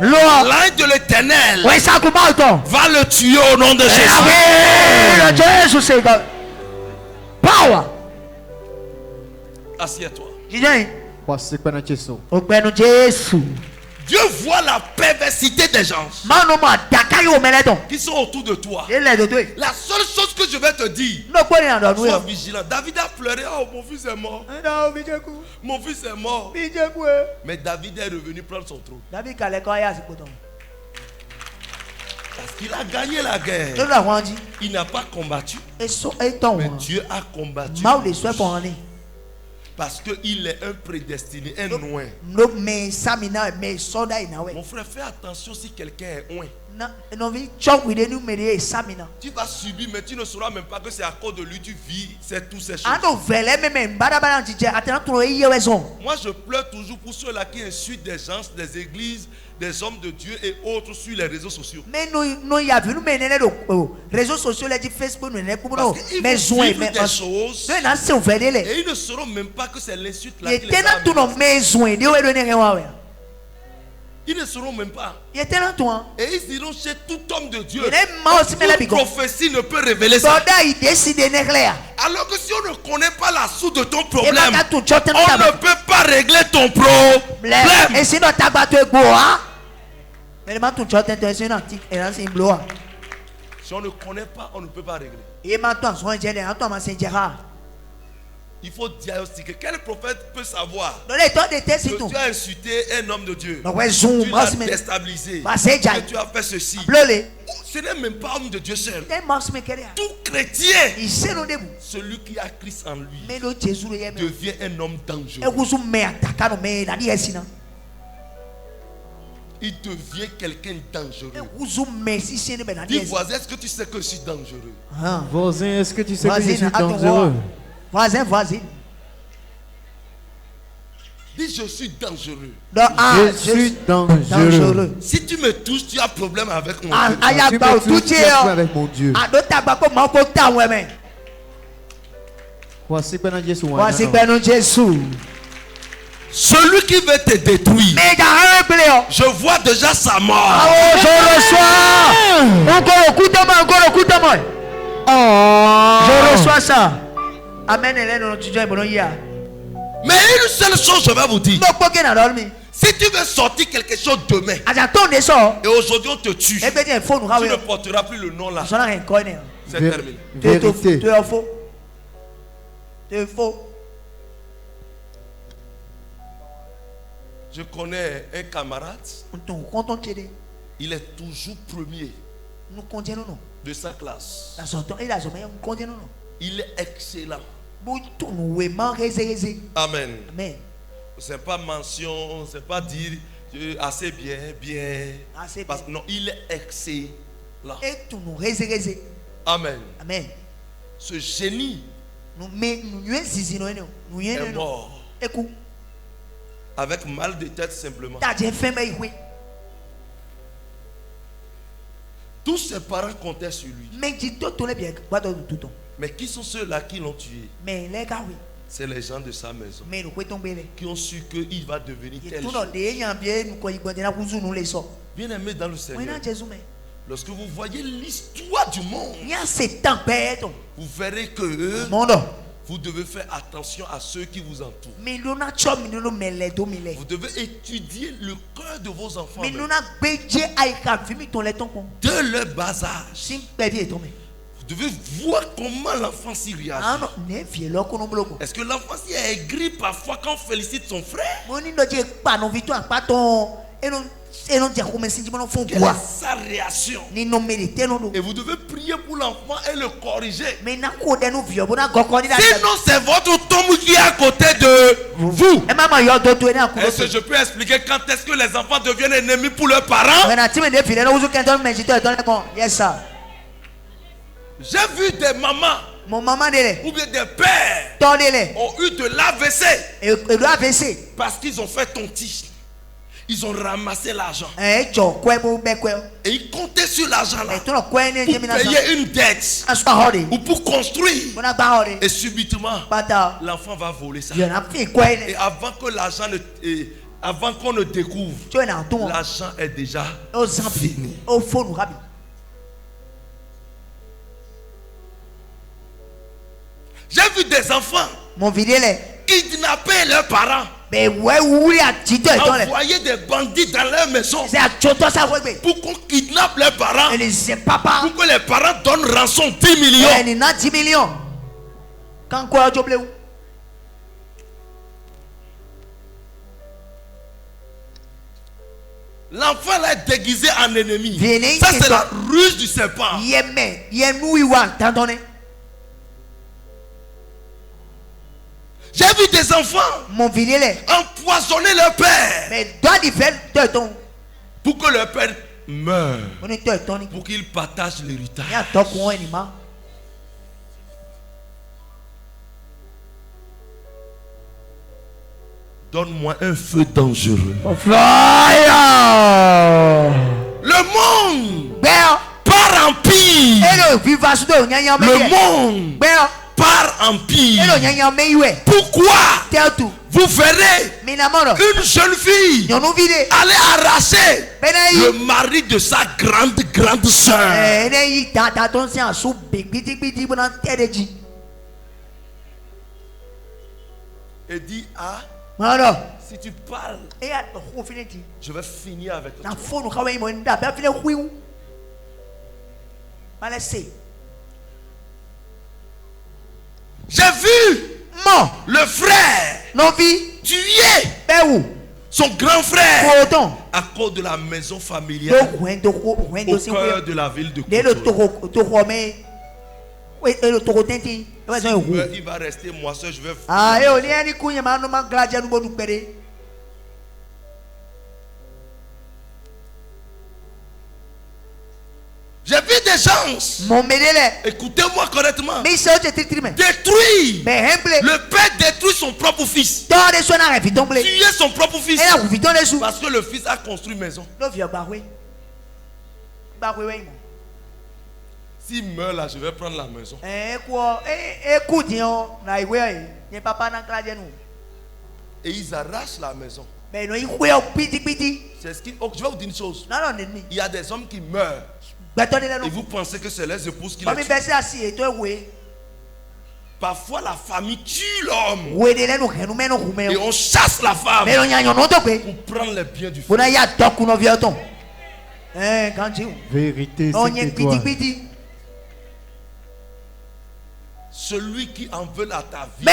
l'ange de l'Éternel va le tuer au nom de Jésus. Power. Assieds-toi. Dieu voit la perversité des gens qui sont autour de toi. La seule chose que je vais te dire, sois vigilant. David a pleuré. Oh, mon fils est mort. Mon fils est mort. Mais David est revenu prendre son trône. Parce qu'il a gagné la guerre. Il n'a pas combattu. Mais Dieu a combattu. Parce qu'il est un prédestiné, un oint. Mon frère, fais attention si quelqu'un est oint. Tu vas subir, mais tu ne sauras même pas que c'est à cause de lui tu vis toutes ces choses. Moi je pleure toujours pour ceux-là qui insultent des gens, des églises, des hommes de Dieu et autres sur les réseaux sociaux. Mais réseaux sociaux, les Facebook, parce qu'ils vont vivre des choses et ils ne sauront même pas que c'est l'insulte là qui les a amenés. Ils ne sauront même pas. Et ils diront chez tout homme de Dieu. Toute prophétie ne peut révéler ça. Alors que si on ne connaît pas la source de ton problème, on ne peut pas régler ton problème. Si on ne connaît pas, on ne peut pas régler. Il faut diagnostiquer. Quel prophète peut savoir que tu as insulté un homme de Dieu, tu l'as déstabilisé, que tu as fait ceci? Ce n'est même pas homme de Dieu seul. Tout chrétien, celui qui a Christ en lui, devient un homme dangereux. Il devient quelqu'un dangereux. Dis voisin, est-ce que tu sais que je suis dangereux? Voisin, est-ce que tu sais que je suis dangereux? Voisin. Dis je suis dangereux. Je suis dangereux. Si tu me touches, tu as problème avec mon Dieu. Si tu me touches, tu as problème avec mon Dieu. Voici Jésus. Celui qui veut te détruire, je vois déjà sa mort. Je reçois ça. Amen. Mais une seule chose je vais vous dire. Si tu veux sortir quelque chose demain et aujourd'hui on te tue, tu ne porteras plus le nom là. C'est terminé. Vérité. C'est faux. Je connais un camarade. Il est toujours premier de sa classe. Il est excellent. Amen. C'est pas mention, c'est pas dire assez bien. Non, il est excellent. Amen. Ce génie est mort avec mal de tête simplement. Tous ses parents comptaient sur lui. Mais qui sont ceux-là qui l'ont tué? C'est les gens de sa maison qui ont su qu'il va devenir tel chose. Bien aimé dans le Seigneur, lorsque vous voyez l'histoire du monde, vous verrez que vous devez faire attention à ceux qui vous entourent. Vous devez étudier le cœur de vos enfants de leur bas âge. Vous devez voir comment l'enfant s'y réagit. Est-ce que l'enfant s'y est aigri parfois quand on félicite son frère? Quelle est sa réaction? Et vous devez prier pour l'enfant et le corriger. Sinon c'est votre tombe qui est à côté de vous. Est-ce que je peux expliquer quand est-ce que les enfants deviennent ennemis pour leurs parents? J'ai vu des mamans ou bien des pères ont eu de l'AVC parce qu'ils ont fait tontis. Ils ont ramassé l'argent et ils comptaient sur l'argent là pour payer une dette ou pour construire. Et subitement l'enfant va voler ça. Et avant que l'argent avant qu'on ne découvre, l'argent est déjà fini. J'ai vu des enfants kidnapper leurs parents, envoyer des bandits dans leur maison pour qu'on kidnappe leurs parents, pour que les parents donnent rançon 10 millions. L'enfant là est déguisé en ennemi. Ça c'est la ruse du serpent. J'ai vu des enfants empoisonner leur père pour que leur père meurt pour qu'il partage l'héritage. Donne-moi un feu dangereux. Fire! Le monde part en pire. Le monde part en pire. Pourquoi vous verrez une jeune fille aller arracher le mari de sa grande soeur? Et dit, ah, si tu parles, je vais finir avec toi. J'ai vu le frère tuer son grand frère à cause de la maison familiale au cœur de la ville de Koto. Il va rester moi seul, je vais j'ai vu des gens, écoutez-moi correctement, détruire. Le père détruit son propre fils, tuer son propre fils, parce que le fils a construit une maison. S'il meurt là, je vais prendre la maison. Et ils arrachent la maison. C'est ce qui... oh, je vais vous dire une chose. Il y a des hommes qui meurent. Et vous pensez que c'est les épouses qui les tuent. Parfois la famille tue l'homme. Et on chasse la femme pour prendre les biens du fils. Vérité, c'est toi. Celui qui en veut à ta vie,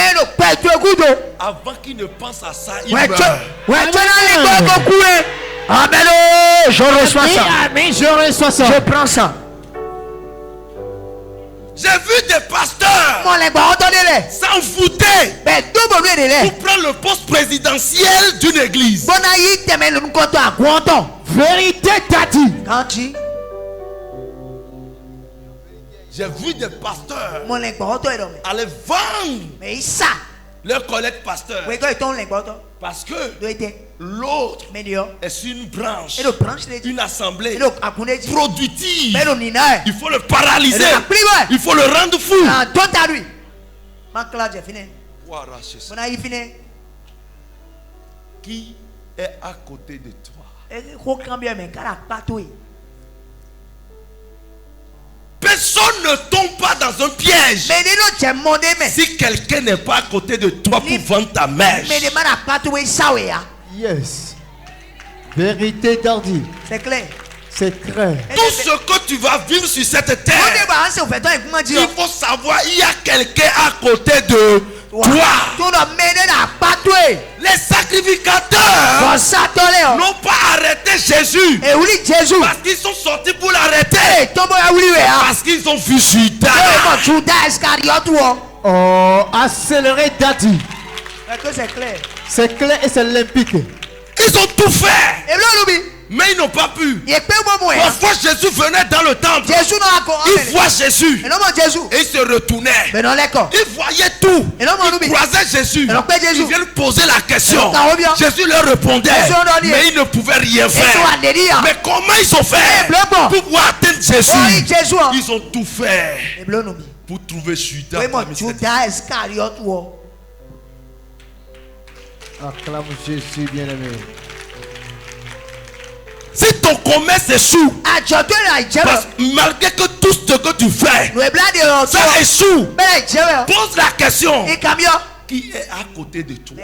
avant qu'il ne pense à ça, il meurt. Amen. Je reçois ça. Amen. Je reçois ça. Je prends ça. J'ai vu des pasteurs s'en foutre pour prendre le poste présidentiel d'une église. Vérité t'a dit. J'ai vu des pasteurs aller vendre leur collègue pasteur parce que l'autre est sur une branche, une assemblée productive. Il faut le paralyser, il faut le rendre fou. Qui est à côté de toi? Personne ne tombe pas dans un piège si quelqu'un n'est pas à côté de toi pour vendre ta mèche. Yes. Vérité d'Ardi. C'est clair. C'est clair. Tout ce que tu vas vivre sur cette terre, il faut savoir, il y a quelqu'un à côté de toi. Les sacrificateurs n'ont pas arrêté Jésus parce qu'ils sont sortis pour l'arrêter, parce qu'ils ont vu Judas. Oh, accéléré d'Ardi. C'est clair. C'est clair et c'est limpide. Ils ont tout fait, mais ils n'ont pas pu. Parfois Jésus venait dans le temple, il voit Jésus et il se retournait, il voyait tout, il croisait Jésus, ils viennent poser la question, Jésus leur répondait, mais ils ne pouvaient rien faire. Mais comment ils ont fait pour pouvoir atteindre Jésus? Ils ont tout fait pour trouver Judas. Acclame Jésus bien-aimé. Si ton commerce échoue, parce malgré que tout ce que tu fais, ça échoue, pose la question. Qui est à côté de toi? Qui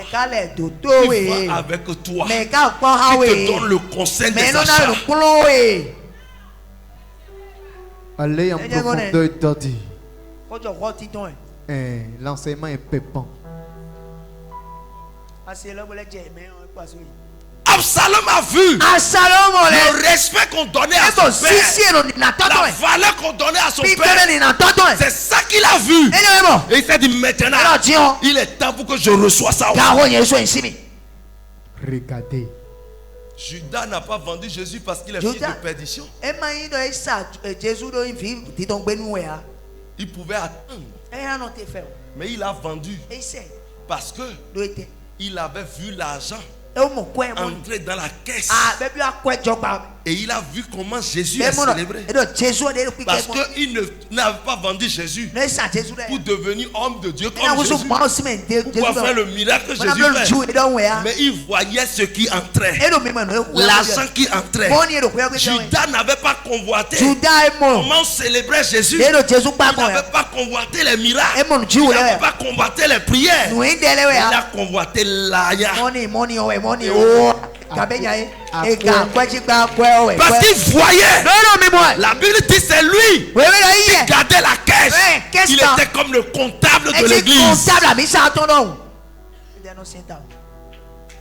va avec toi? Qui te donne le conseil des achats? Allez en profondeur d'Ardi. L'enseignement est pépant. Absalom a vu le respect qu'on donnait à son père, la valeur qu'on donnait à son père. C'est ça qu'il a vu. Et il s'est dit maintenant, il est temps pour que je reçois ça. Regardez. Judas n'a pas vendu Jésus parce qu'il est fils de perdition. Il pouvait attendre. Mais il a vendu parce que il avait vu l'argent entrer dans la caisse. Et il a vu comment Jésus est célébré. Parce qu'il n'avait pas vendu Jésus pour devenir homme de Dieu comme Jésus, pour pouvoir faire le miracle que Jésus fait. Mais il voyait ce qui entrait, l'argent qui entrait. Judas n'avait pas convoité comment célébrer Jésus. Il n'avait pas convoité les miracles. Il n'avait pas convoité les prières. Il a convoité l'argent. Parce qu'il voyait. La Bible dit c'est lui qui gardait la caisse. Il était comme le comptable de l'église.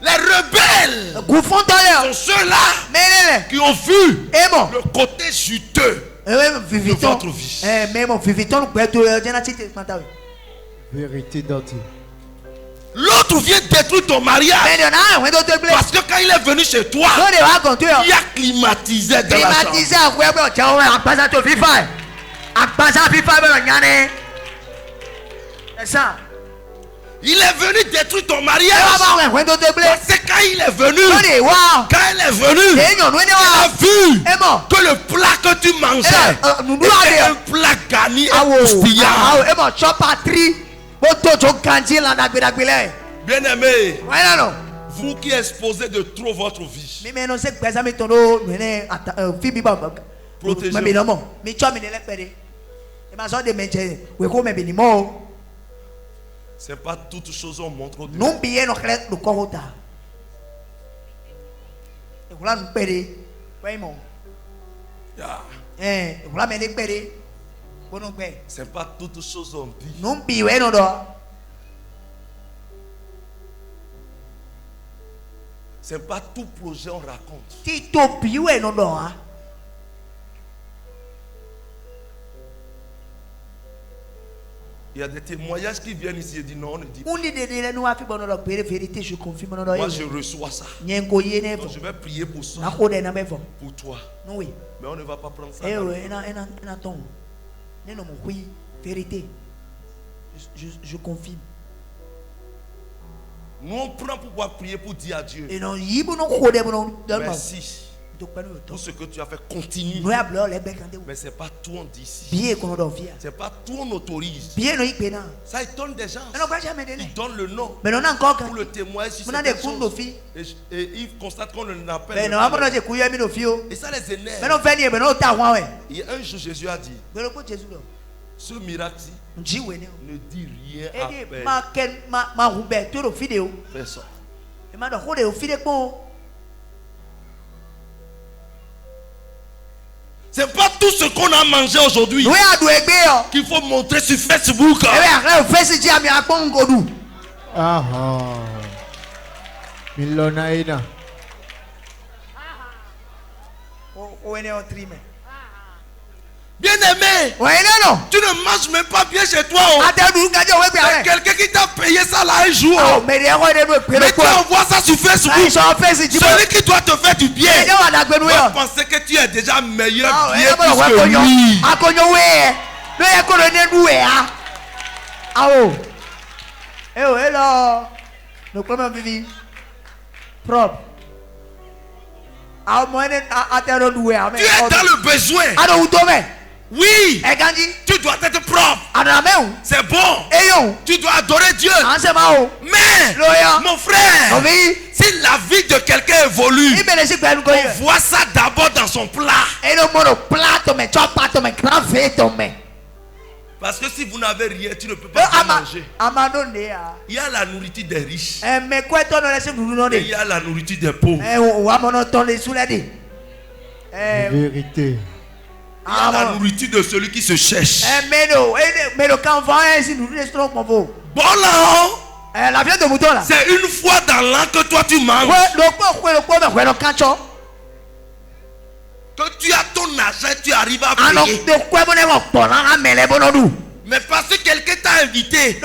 Les rebelles sont ceux-là qui ont vu le côté juteux de votre vie. Vérité d'Adieu. L'autre vient détruire ton mariage. Parce que quand il est venu chez toi, il a climatisé dans la chambre. Il est venu détruire ton mariage. Parce que quand il est venu, il a vu que le plat que tu mangeais était un plat garni et croustillant. Bien-aimé, vous qui exposez de trop votre vie, protégez-vous. C'est pas toutes choses on montre au dehors. C'est pas toutes choses on dit. C'est pas tout projet on raconte. Il y a des témoignages qui viennent ici et disent non, on ne dit pas. Moi je reçois ça. Donc je vais prier pour ça. Pour toi. Mais on ne va pas prendre ça. Vérité. Je confirme. Nous on prend pour pouvoir prier pour dire à Dieu merci pour ce que tu as fait, continue. Mais c'est pas tout on dit ici. C'est pas tout on autorise. Ça étonne des gens. Ils donnent le nom pour le témoigner sur cette chose. Et ils constatent qu'on ne l'appelle pas. Et ça les énerve. Il y a un jour Jésus a dit ce miracle-ci ne dit rien à personne. C'est pas tout ce qu'on a mangé aujourd'hui qu'il faut montrer sur Facebook. Bien-aimé, tu ne manges même pas bien chez toi. Quelqu'un qui t'a payé ça là un jour. Mais tu envoies ça sur Facebook. Celui qui doit te faire du bien doit penser que tu es déjà meilleur bien plus que lui. Tu es dans le besoin. Oui, tu dois être propre. C'est bon. Tu dois adorer Dieu. Mais, mon frère, si la vie de quelqu'un évolue, on voit ça d'abord dans son plat. Parce que si vous n'avez rien, tu ne peux pas manger. Il y a la nourriture des riches. Et il y a la nourriture des pauvres. Vérité. Il y a la nourriture de celui qui se cherche. Bon là, c'est une fois dans l'an que toi tu manges. Que tu as ton argent, tu arrives à payer. Mais parce que quelqu'un t'a invité.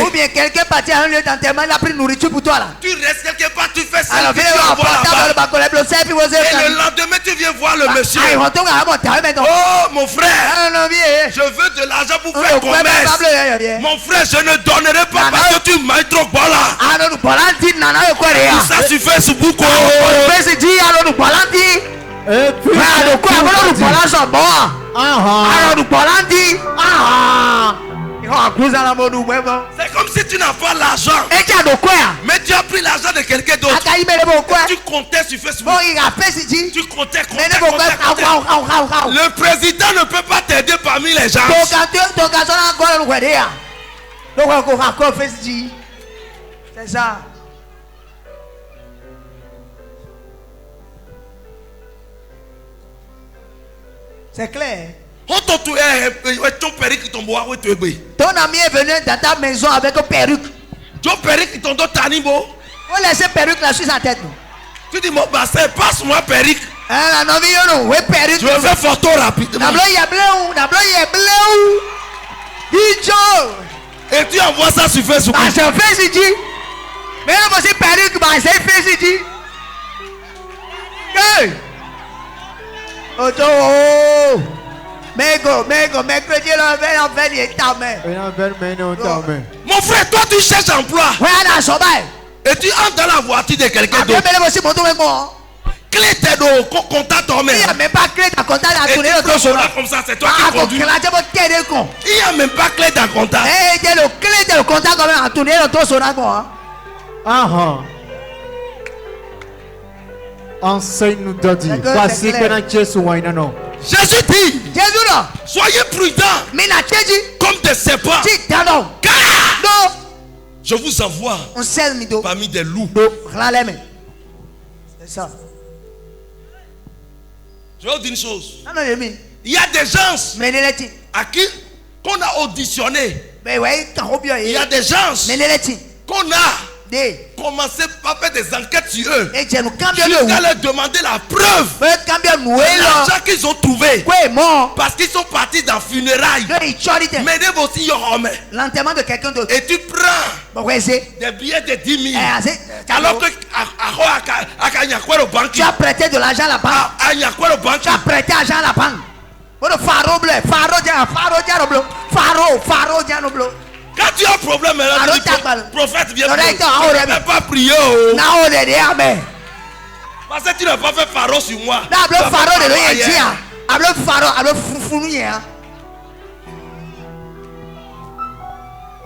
Ou bien quelqu'un parti à un lieu d'enterrement, il a pris nourriture pour toi là. Tu restes quelque part, tu fais ça. Alors viens voir là-bas. Et le lendemain, tu viens voir le monsieur. Oh mon frère, je veux de l'argent pour faire commerce. Mon frère, je ne donnerai pas parce que tu m'as trop là. Ça tu fais ce bouco. Et puis, c'est comme si tu n'as pas l'argent. Mais tu as pris l'argent de quelqu'un d'autre. Tu comptais sur Facebook. Tu comptais. Le président ne peut pas t'aider parmi les gens. C'est ça. C'est clair. Ton ami est venu dans ta maison avec une perruque. On laisse perruque là sur sa tête. Tu dis mon bassin, passe-moi perruque. Je vais faire photo rapidement. Et tu envoies ça sur Facebook. Mais c'est perruque, c'est Facebook. Oh, mercredi, mon frère, toi tu cherches emploi. Et tu entres dans la voiture de quelqu'un d'autre. Clé tes dos, contact ton mère. Il n'y a même pas clé dans contact. Et tu prends comme ça, c'est toi qui conduis. Il n'y a même pas clé dans contact. Enseigne-nous Daddy. Voici que Jésus dit, soyez prudents comme des serpents. Car je vous envoie parmi des loups. C'est ça. Je vais vous dire une chose. Il y a des gens à qui qu'on a auditionné. Il y a des gens qu'on a commencé par faire des enquêtes sur eux. Jusqu'à leur demander la preuve de l'argent qu'ils ont trouvé. Parce qu'ils sont partis dans funérailles. Mais l'enterrement de quelqu'un d'autre. Et tu prends des billets de 10 000. Alors que tu as prêté de l'argent à la banque. Tu as prêté l'argent à la banque. Faro bleu. Quand tu as un problème, le prophète vient ne pas prier. Parce que tu n'as pas fait pharo sur moi.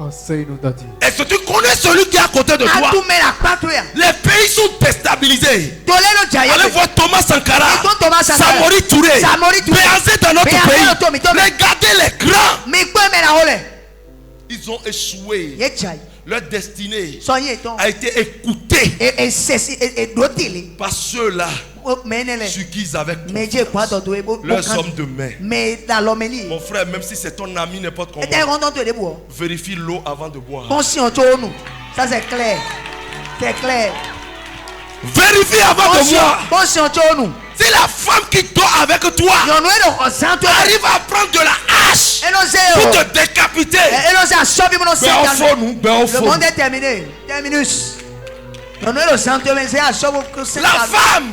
Enseigne-nous Daddy. Est-ce que tu connais celui qui est à côté de toi? Les pays sont déstabilisés. Allez voir Thomas Sankara, Samori Touré, Béazé dans notre pays. Regardez les grands. Ils ont échoué. Leur destinée a été écoutée par ceux-là sur qui ils avaient confiance. Leurs hommes de main. Mon frère, même si c'est ton ami, n'importe comment, vérifie l'eau avant de boire. Ça c'est clair. C'est clair. Vérifie avant de boire. Si la femme qui dort avec toi arrive à prendre de la hache pour te décapiter, le monde est terminé. Terminus. La femme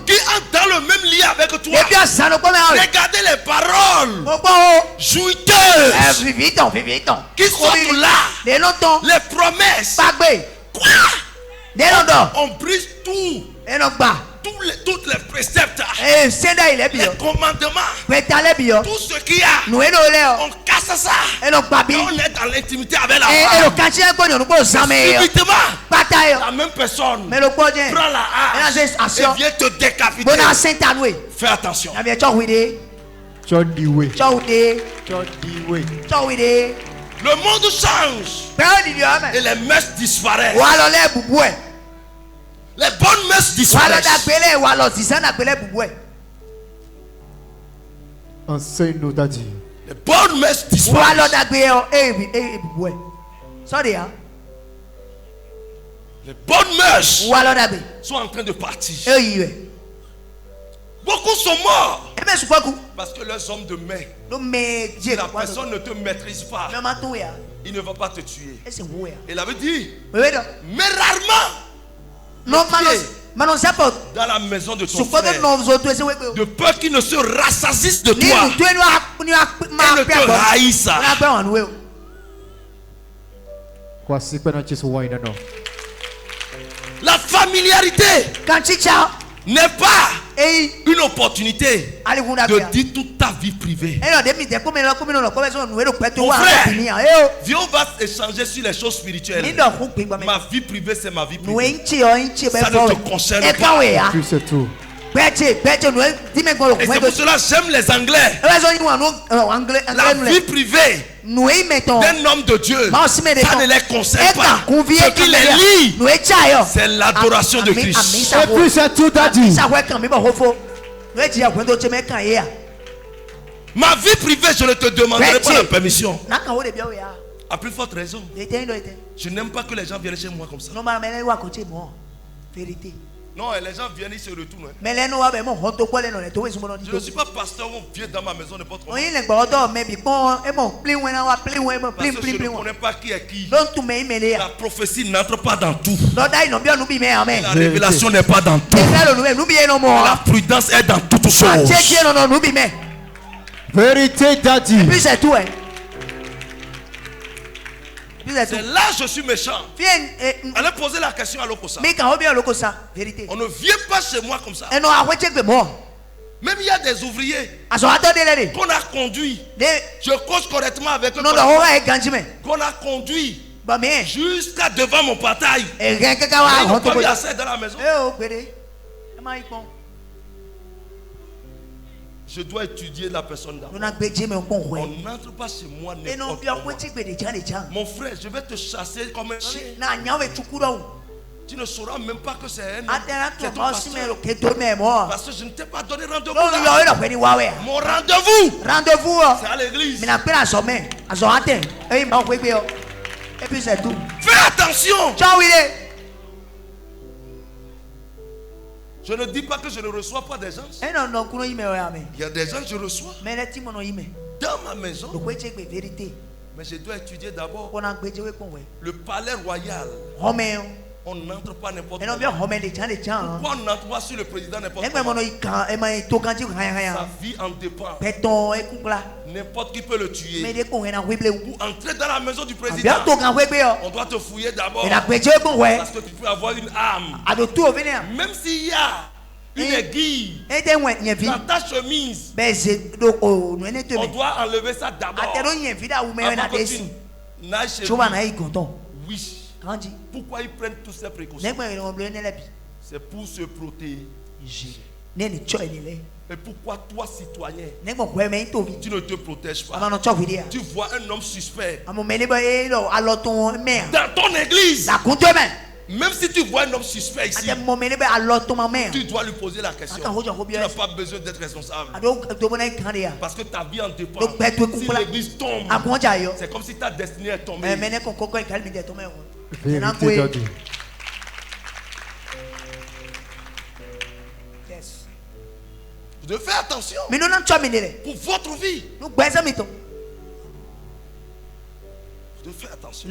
qui entre dans le même lit avec toi, regardez les paroles jouiteuses qui sont là, les promesses. On brise tout. Toutes les préceptes, les commandements, tout ce qu'il y a, on casse ça. Et on est dans l'intimité avec la femme. Subitement, la même personne prend la hache et vient te décapiter. Fais attention. Le monde change et les mœurs disparaissent. Les bonnes mœurs disparaissent. Enseigne-nous Daddy. Les bonnes mœurs disparaissent. Les bonnes mœurs sont en train de partir. Beaucoup sont morts. Parce que les hommes de main, si la personne ne te maîtrise pas, il ne va pas te tuer. Il avait dit, mais rarement, dans la maison de ton frère, de peur qu'il ne se rassasisse de toi et ne te haïsse. La familiarité n'est pas une opportunité de dire toute ta vie privée. Mon frère, viens, on va échanger sur les choses spirituelles. Ma vie privée, c'est ma vie privée. Ça ne te concerne pas. C'est tout. Et c'est pour cela que j'aime les Anglais. La vie privée d'un homme de Dieu, ça ne les concerne pas. Ce qui les lie, c'est l'adoration de Christ. Et puis c'est tout, Daddy. Ma vie privée, je ne te demanderai pas la permission. À plus forte raison, je n'aime pas que les gens viennent chez moi comme ça. Non, les gens viennent, ils se retournent. Je ne suis pas pasteur, on vient dans ma maison n'importe quoi. Parce que je ne connais pas qui est qui. La prophétie n'entre pas dans tout. La révélation n'est pas dans tout. La prudence est dans toutes choses. Vérité, Daddy. C'est là que je suis méchant. Allez poser la question à l'Okosa. On ne vient pas chez moi comme ça. Même il y a des ouvriers qu'on a conduits. Je cause correctement avec eux. Qu'on a conduit jusqu'à devant mon portail. Ils n'ont pas mis assez dans la maison. Je dois étudier la personne d'abord. On n'entre pas chez moi n'importe comment. Mon frère, je vais te chasser comme un chien. Tu ne sauras même pas que c'est un homme. C'est ton pasteur. Parce que je ne t'ai pas donné rendez-vous là. Mon rendez-vous, c'est à l'église. Fais attention. Je ne dis pas que je ne reçois pas des gens. Il y a des gens que je reçois dans ma maison. Mais je dois étudier d'abord le palais royal. On n'entre pas n'importe où. Pourquoi on n'entre pas sur le président n'importe où? Sa vie en dépend. N'importe qui peut le tuer. Pour entrer dans la maison du président, on doit te fouiller d'abord. Parce que tu peux avoir une arme. Même s'il y a une aiguille dans ta chemise, on doit enlever ça d'abord. Avant que tu n'ailles chez lui. Oui. Pourquoi ils prennent toutes ces précautions? C'est pour se protéger. Et pourquoi toi, citoyen, tu ne te protèges pas? Tu vois un homme suspect dans ton église. Même si tu vois un homme suspect ici, tu dois lui poser la question. Tu n'as pas besoin d'être responsable. Parce que ta vie en dépend. Si l'église tombe, c'est comme si ta destinée est tombée. Vérité, Daddy. Vous devez faire attention pour votre vie. Vous devez faire attention.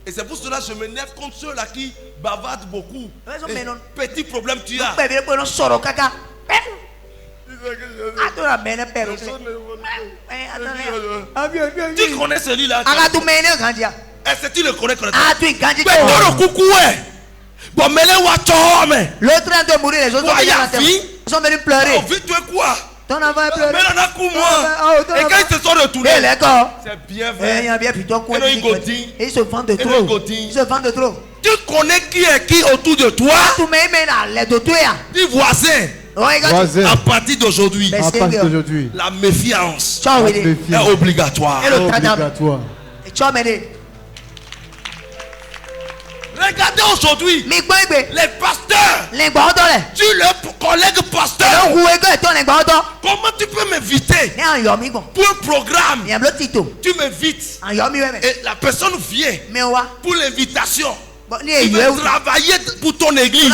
Et c'est pour cela que je m'énerve contre ceux-là qui bavardent beaucoup. Petit problème tu as. Tu connais celui-là? Est-ce que tu le connais correctement? Bon, mais l'autre train de mourir, les autres ils sont venus pleurer. Vite, tu es quoi? Ton enfant est pleuré. Mais il en a coup moi. Et quand ils se sont retournés, c'est bien vrai. Ils se vendent de trop. Ils se vendent de trop. Tu connais qui est qui autour de toi? Dis voisin. À partir d'aujourd'hui, la méfiance est obligatoire. Regardez aujourd'hui, les pasteurs, tu le collègue pasteur, comment tu peux m'inviter pour un programme? Tu m'invites et la personne vient pour l'invitation. Il veut travailler pour ton église.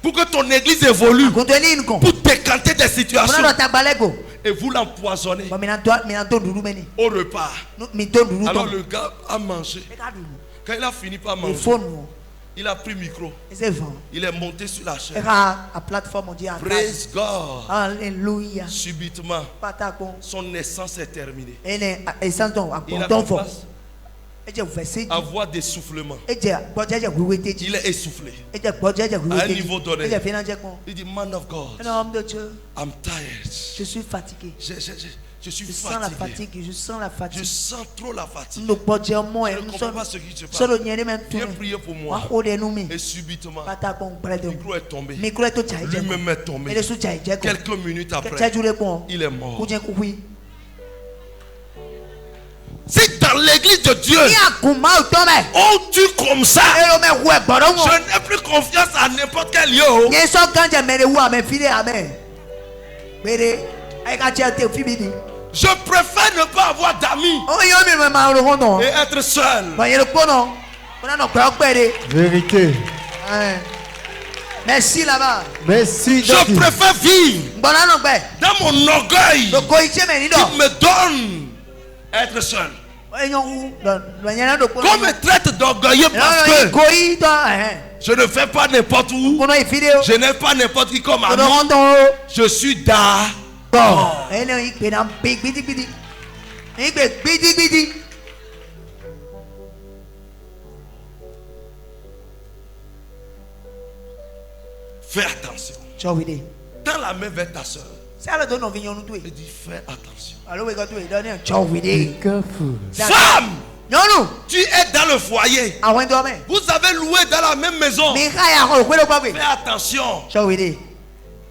Pour que ton église évolue. Pour décanter des situations. Et vous l'empoisonnez au repas. Alors le gars a mangé. Quand il a fini par manger, il a pris le micro. Il est monté sur la chaîne. Praise God. Alléluia. Subitement, son essence est terminée. Il a à voix d'essoufflement. Il est essoufflé. À un niveau donné. Il dit, man of God, I'm tired. Je suis fatigué. Je suis sens la fatigue. Je sens la fatigue. Je sens trop la fatigue. Je ne comprends pas ce qui se passe. Viens prier pour moi. Et subitement, le micro est tombé. Lui-même est tombé. Quelques minutes après, il est mort. C'est dans l'église de Dieu. On tue comme ça. Je n'ai plus confiance à n'importe quel lieu. Je préfère ne pas avoir d'amis et être seul. Vérité. Merci là-bas. Merci. Je préfère vivre dans mon orgueil qui me donne être seul. Qu'on me traite d'orgueilleux parce que je ne fais pas n'importe où. Je n'ai pas n'importe qui comme ami. Je suis d'accord. Fais attention. Dans la main vers ta soeur. Il dit fais attention. Femme, tu es dans le foyer. Vous avez loué dans la même maison. Fais attention.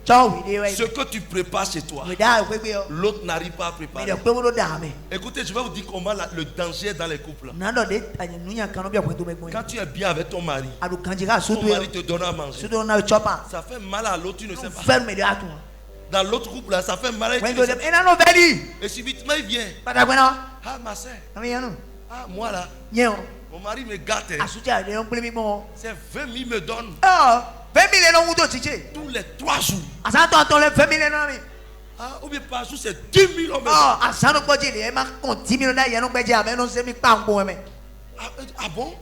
Ce que tu prépares chez toi, l'autre n'arrive pas à préparer. Écoutez, je vais vous dire comment le danger est dans les couples. Quand tu es bien avec ton mari, ton mari te donne à manger. Ça fait mal à l'autre, tu ne sais pas. Dans l'autre couple, là, ça fait mal à l'autre. Et subitement, il vient. Ah, ma soeur. Ah, moi là. Mon mari me gâte. C'est 20 000 me donne. 20 000 tous les 3 jours. Ah, ou bien par jour, c'est 10 000 Ah bon?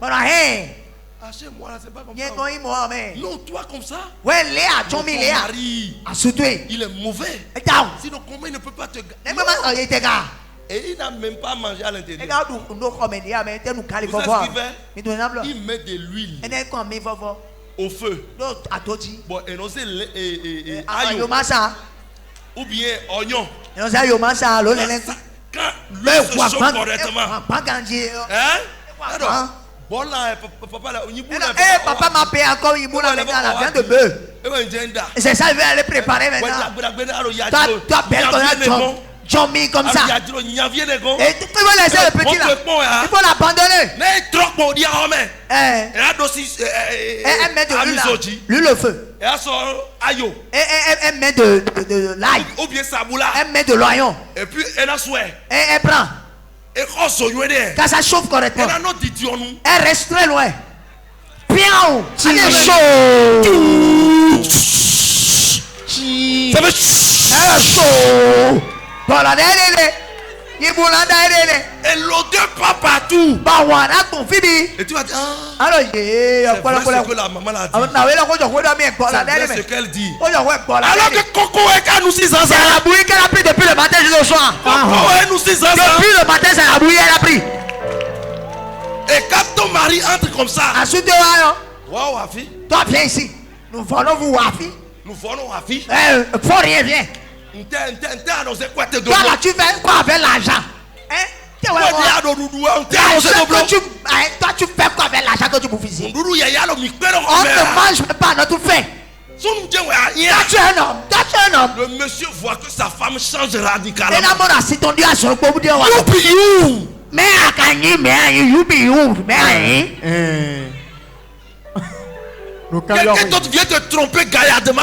Ah, chez moi là, c'est pas comme ça. Non, toi comme ça. Ton mari, il est mauvais. Sinon, comment il ne peut pas te gâter? Et il n'a même pas mangé à l'intérieur. Vous savez ce qu'il fait? Il met de l'huile au feu. Bon, et non, c'est aïe. Ou bien oignon. Quand l'huile se chauffe correctement. Hein? Bon là, papa là, papa m'a payé encore une boule avec la viande de bœuf. C'est ça, il va aller préparer maintenant. Toi, belle comme Jommi comme ça. Et tu peux laisser le petit là. Il faut l'abandonner. Elle met de l'huile là. L'huile au feu. Elle met de l'ail. Elle met de l'oignon. Et puis elle a souhait. Et elle prend. Quand ça chauffe correctement, elle reste très loin. Bien, elle est chaud. Ça veut chaud. Voilà, et l'odeur pas partout. Et tu vas dire, alors, c'est vrai ce que la maman a dit. C'est vrai ce qu'elle dit. Alors que Coco est nous 6 ans. C'est la bouillie qu'elle a pris depuis le matin jusqu'au soir. Coco est nous 6 ans. Depuis le matin, c'est la bouillie qu'elle a pris. Et quand ton mari entre comme ça, wow, Wafi. Toi, viens ici. Nous volons vous, Wafi. Nous volons Wafi. Faut rien, viens. Toi là, tu fais quoi avec l'argent? Toi, tu fais quoi avec l'argent que tu bouffes ici? On ne mange pas notre faim. Toi, tu es un homme. Le monsieur voit que sa femme change radicalement. Quelqu'un d'autre vient te tromper gaillardement.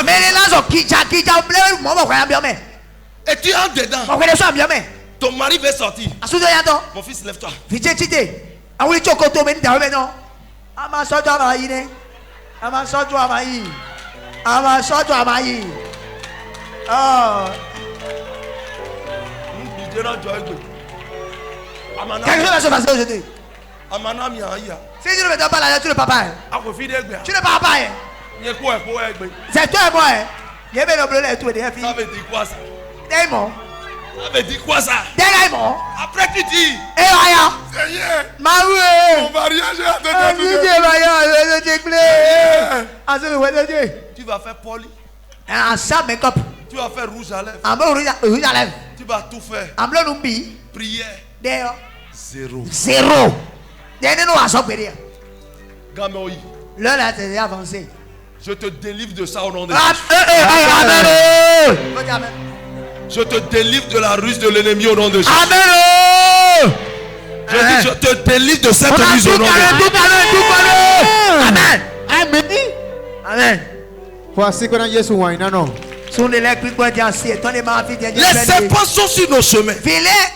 Et tu entres dedans. Ton mari veut sortir. Mon fils, lève-toi. Amasojo amayi ne. Amasojo amayi. Amasojo amayi. Oh. Quelque chose va se passer aujourd'hui. Si tu ne me donnes pas l'argent, tu ne peux pas. Tu ne peux pas. C'est toi et moi. Il y avait le bleu et tout. Ça veut dire quoi ça? Démon. Ça veut dire quoi ça? Démon. Après tu dis. Eh rien. Seigneur. Maoué. Mon mariage est en train de tu vas faire poli. Tu vas faire rouge à lèvres. Tu vas tout faire. Prière. Zéro. L'heure a été avancée. Je te délivre de ça au nom de Jésus. Je te délivre de la ruse de l'ennemi au nom de Jésus. Amen. Je te délivre de cette ruse au nom de Jésus. Amen. Amen. Amen. Les serpents sont sur nos chemins. Faites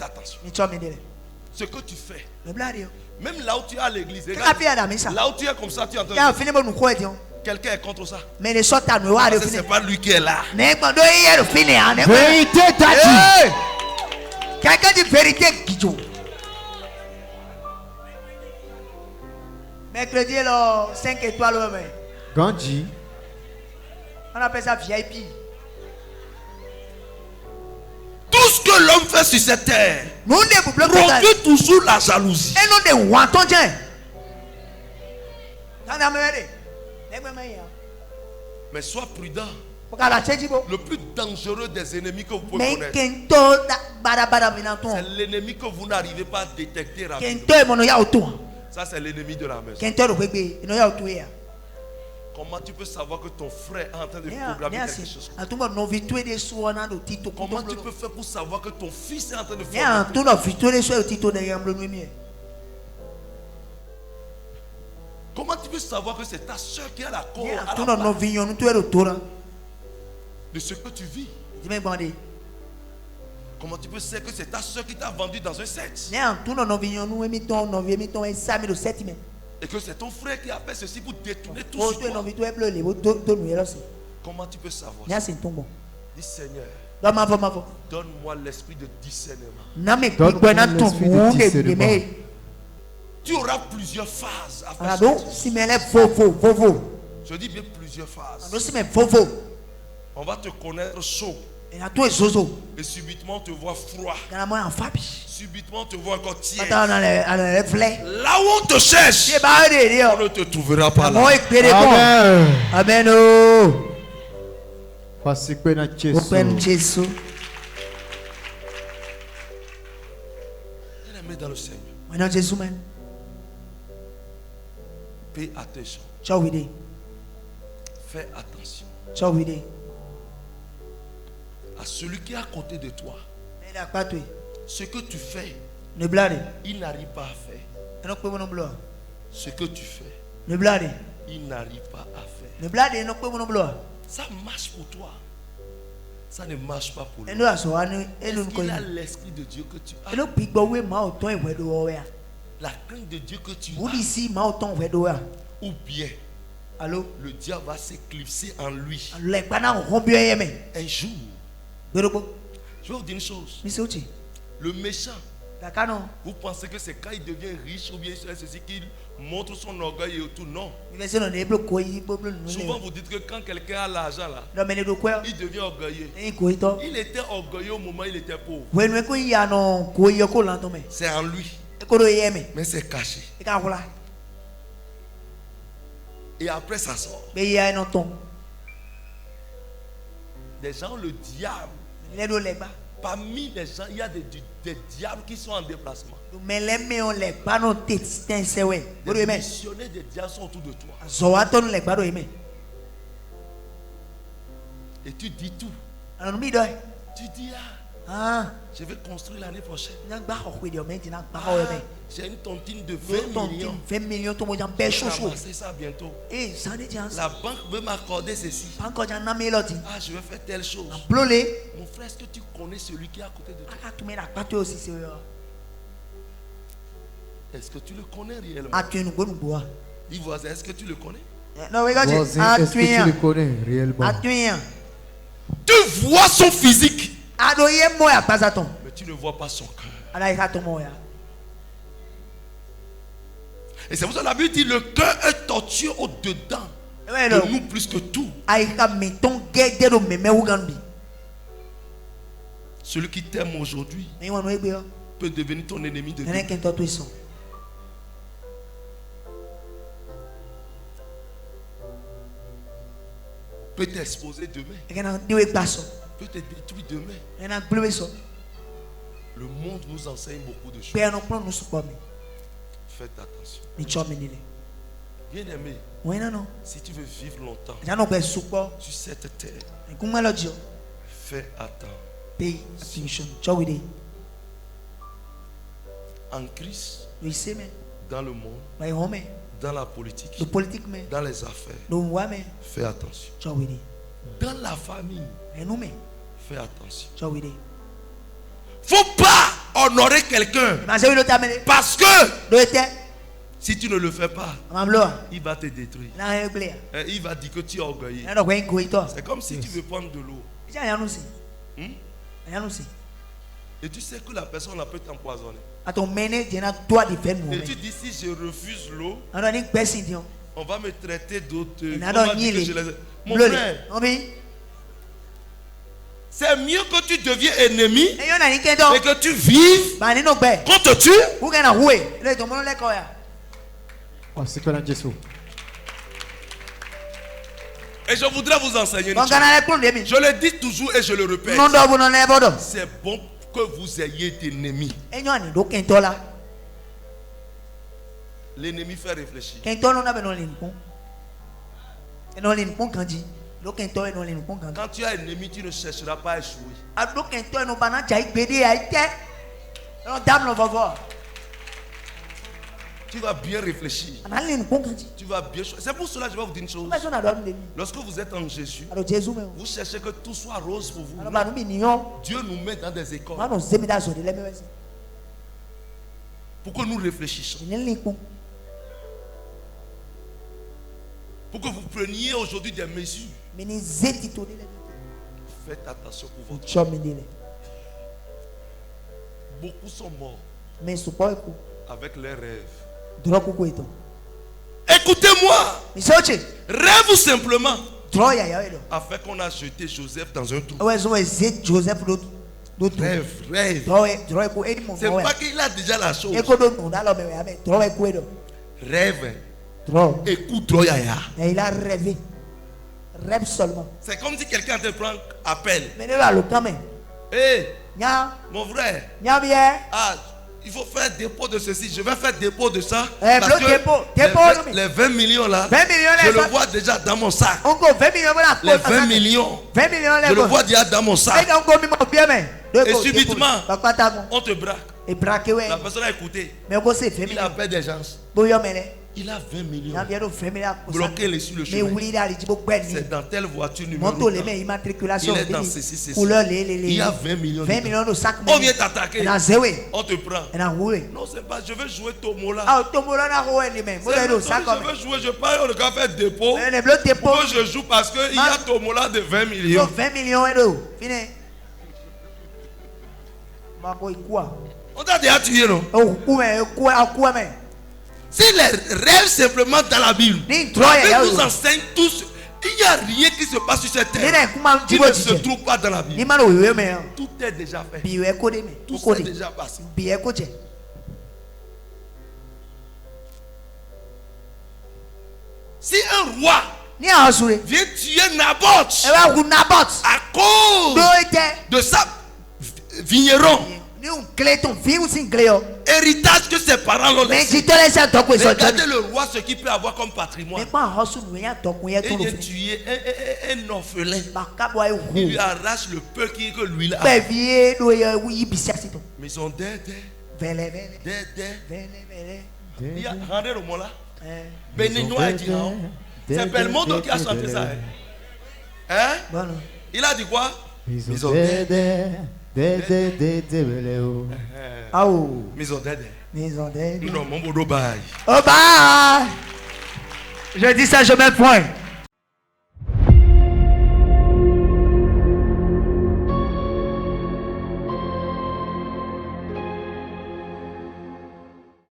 attention. Ce que tu fais. Même là où tu es à l'église. Là où tu es comme ça, tu entends. Quelqu'un est contre ça. C'est pas lui qui est là. Vérité quelqu'un dit vérité. Mercredi, 5 étoiles. Gandhi. On appelle ça VIP. Tout ce que l'homme fait sur cette terre produit toujours la jalousie. Mais sois prudent. Le plus dangereux des ennemis que vous pouvez connaître, c'est l'ennemi que vous n'arrivez pas à détecter rapidement. Ça, c'est l'ennemi de la maison. Comment tu peux savoir que ton frère est en train de programmer quelque chose? Comment tu peux faire pour savoir que ton fils est en train de faire quelque chose? Comment tu peux savoir que c'est ta soeur qui a la cause de ce que tu vis? Comment tu peux savoir que c'est ta soeur qui t'a vendu dans un sexe? Et que c'est ton frère qui a fait ceci pour détourner tout sur toi. Comment tu peux savoir ça? Dis Seigneur, donne-moi l'esprit de discernement. Tu auras plusieurs phases à faire. Je dis bien plusieurs phases. On va te connaître chaud. Et subitement on te voit froid. Subitement on te voit encore tiède. Là où on te cherche, on ne te trouvera pas là. Amen. Bien-aimé dans le Seigneur, fais attention. Fais attention à celui qui est à côté de toi. Ce que tu fais, il n'arrive pas à faire. Ce que tu fais, il n'arrive pas à faire. Ça marche pour toi. Ça ne marche pas pour lui. Est-ce qu'il a l'esprit de Dieu que tu as? La crainte de Dieu que tu as? Ou bien le diable va s'éclipser en lui. Un jour, je vais vous dire une chose. Le méchant, vous pensez que c'est quand il devient riche ou bien ceci qu'il montre son orgueil et tout? Non. Souvent vous dites que quand quelqu'un a l'argent là, il devient orgueilleux. Il était orgueilleux au moment où il était pauvre. C'est en lui. Mais c'est caché. Et après ça sort. Des gens, le diable. Parmi les gens, il y a des diables qui sont en déplacement. Des missionnaires des diables sont autour de toi. Et tu dis tout. Tu dis je vais construire l'année prochaine. J'ai une tontine de 20 millions. Je vais ramasser ça bientôt. La banque veut m'accorder ceci. Je vais faire telle chose. Mon frère, est-ce que tu connais celui qui est à côté de toi? Est-ce que tu le connais réellement? Ivoisien, est-ce que tu le connais? Non, regarde. Est-ce que tu le connais réellement? Tu vois son physique. Mais tu ne vois pas son cœur. Et c'est pour ça que la Bible dit le cœur est tortueux au-dedans de nous plus que tout. Celui qui t'aime aujourd'hui peut devenir ton ennemi de demain. Peut t'exposer demain. Peut te détruire demain. Le monde nous enseigne beaucoup de choses. Faites attention. Bien aimé, si tu veux vivre longtemps sur cette terre, fais attention. En Christ, dans le monde, dans la politique, dans les affaires, fais attention. Dans la famille, fais attention. Faut pas honorer quelqu'un parce que si tu ne le fais pas, il va te détruire. Il va dire que tu es orgueilleux. C'est comme si tu veux prendre de l'eau. Et tu sais que la personne peut t'empoisonner. Et tu dis si je refuse l'eau, on va me traiter d'autres. Mon frère, c'est mieux que tu deviens ennemi et que tu vives qu'on te tue. Et je voudrais vous enseigner une chose. Je le dis toujours et je le répète. C'est bon que vous ayez d'ennemis. L'ennemi fait réfléchir. Quand tu as un ennemi, tu ne chercheras pas à échouer. Tu vas bien réfléchir. Tu vas bien choisir. C'est pour cela que je vais vous dire une chose. Lorsque vous êtes en Jésus, vous cherchez que tout soit rose pour vous. Dieu nous met dans des écoles pour que nous réfléchissions. Pour que vous preniez aujourd'hui des mesures. Faites attention pour votre vie. Beaucoup sont morts avec leurs rêves. Écoutez-moi. Rêve simplement. Afin qu'on a jeté Joseph dans un trou. Rêve. C'est pas qu'il a déjà la chose. Rêve. Écoute, et il a rêvé. Rêve seulement. C'est comme si quelqu'un te prend appel. Hey, mon frère. Il faut faire dépôt de ceci. Je vais faire dépôt de ça. Parce que les 20 millions là, je le vois déjà dans mon sac. Les 20 millions, je le vois déjà dans mon sac. Et subitement, on te braque. La personne a écouté. Il a fait des gens. Il a 20 millions. Bloqué sur le chemin. C'est dans telle voiture numéro 1. Il est dans ceci. Il y a 20 millions. On vient t'attaquer. On te prend. Non, c'est pas. Je veux jouer Tomola. Je veux jouer. Je parle. On va faire dépôt. Pourquoi je joue? Parce qu'il y a Tomola de 20 millions. 20 millions d'euros. On t'a déjà tué, non? Si les rêves simplement dans la Bible, la Bible nous enseigne tous. Il n'y a rien qui se passe sur cette terre qui ne se trouve pas dans la Bible. Tout est déjà fait. Tout est déjà passé. Si un roi vient tuer Naboth à cause de sa vigneron, héritage que ses parents l'ont laissé. Regardez le roi ce qu'il peut avoir comme patrimoine. Et il a tué un orphelin. Il lui arrache le peu que lui a. Mais ils sont dead. Il y a rendez le mot là. Béninois et Diran. C'est Belmondo qui a chanté ça. Hein? Il a dit quoi? Ils ont dead. Non, mon boulot bail. Oh bah. Je dis ça, je mets point.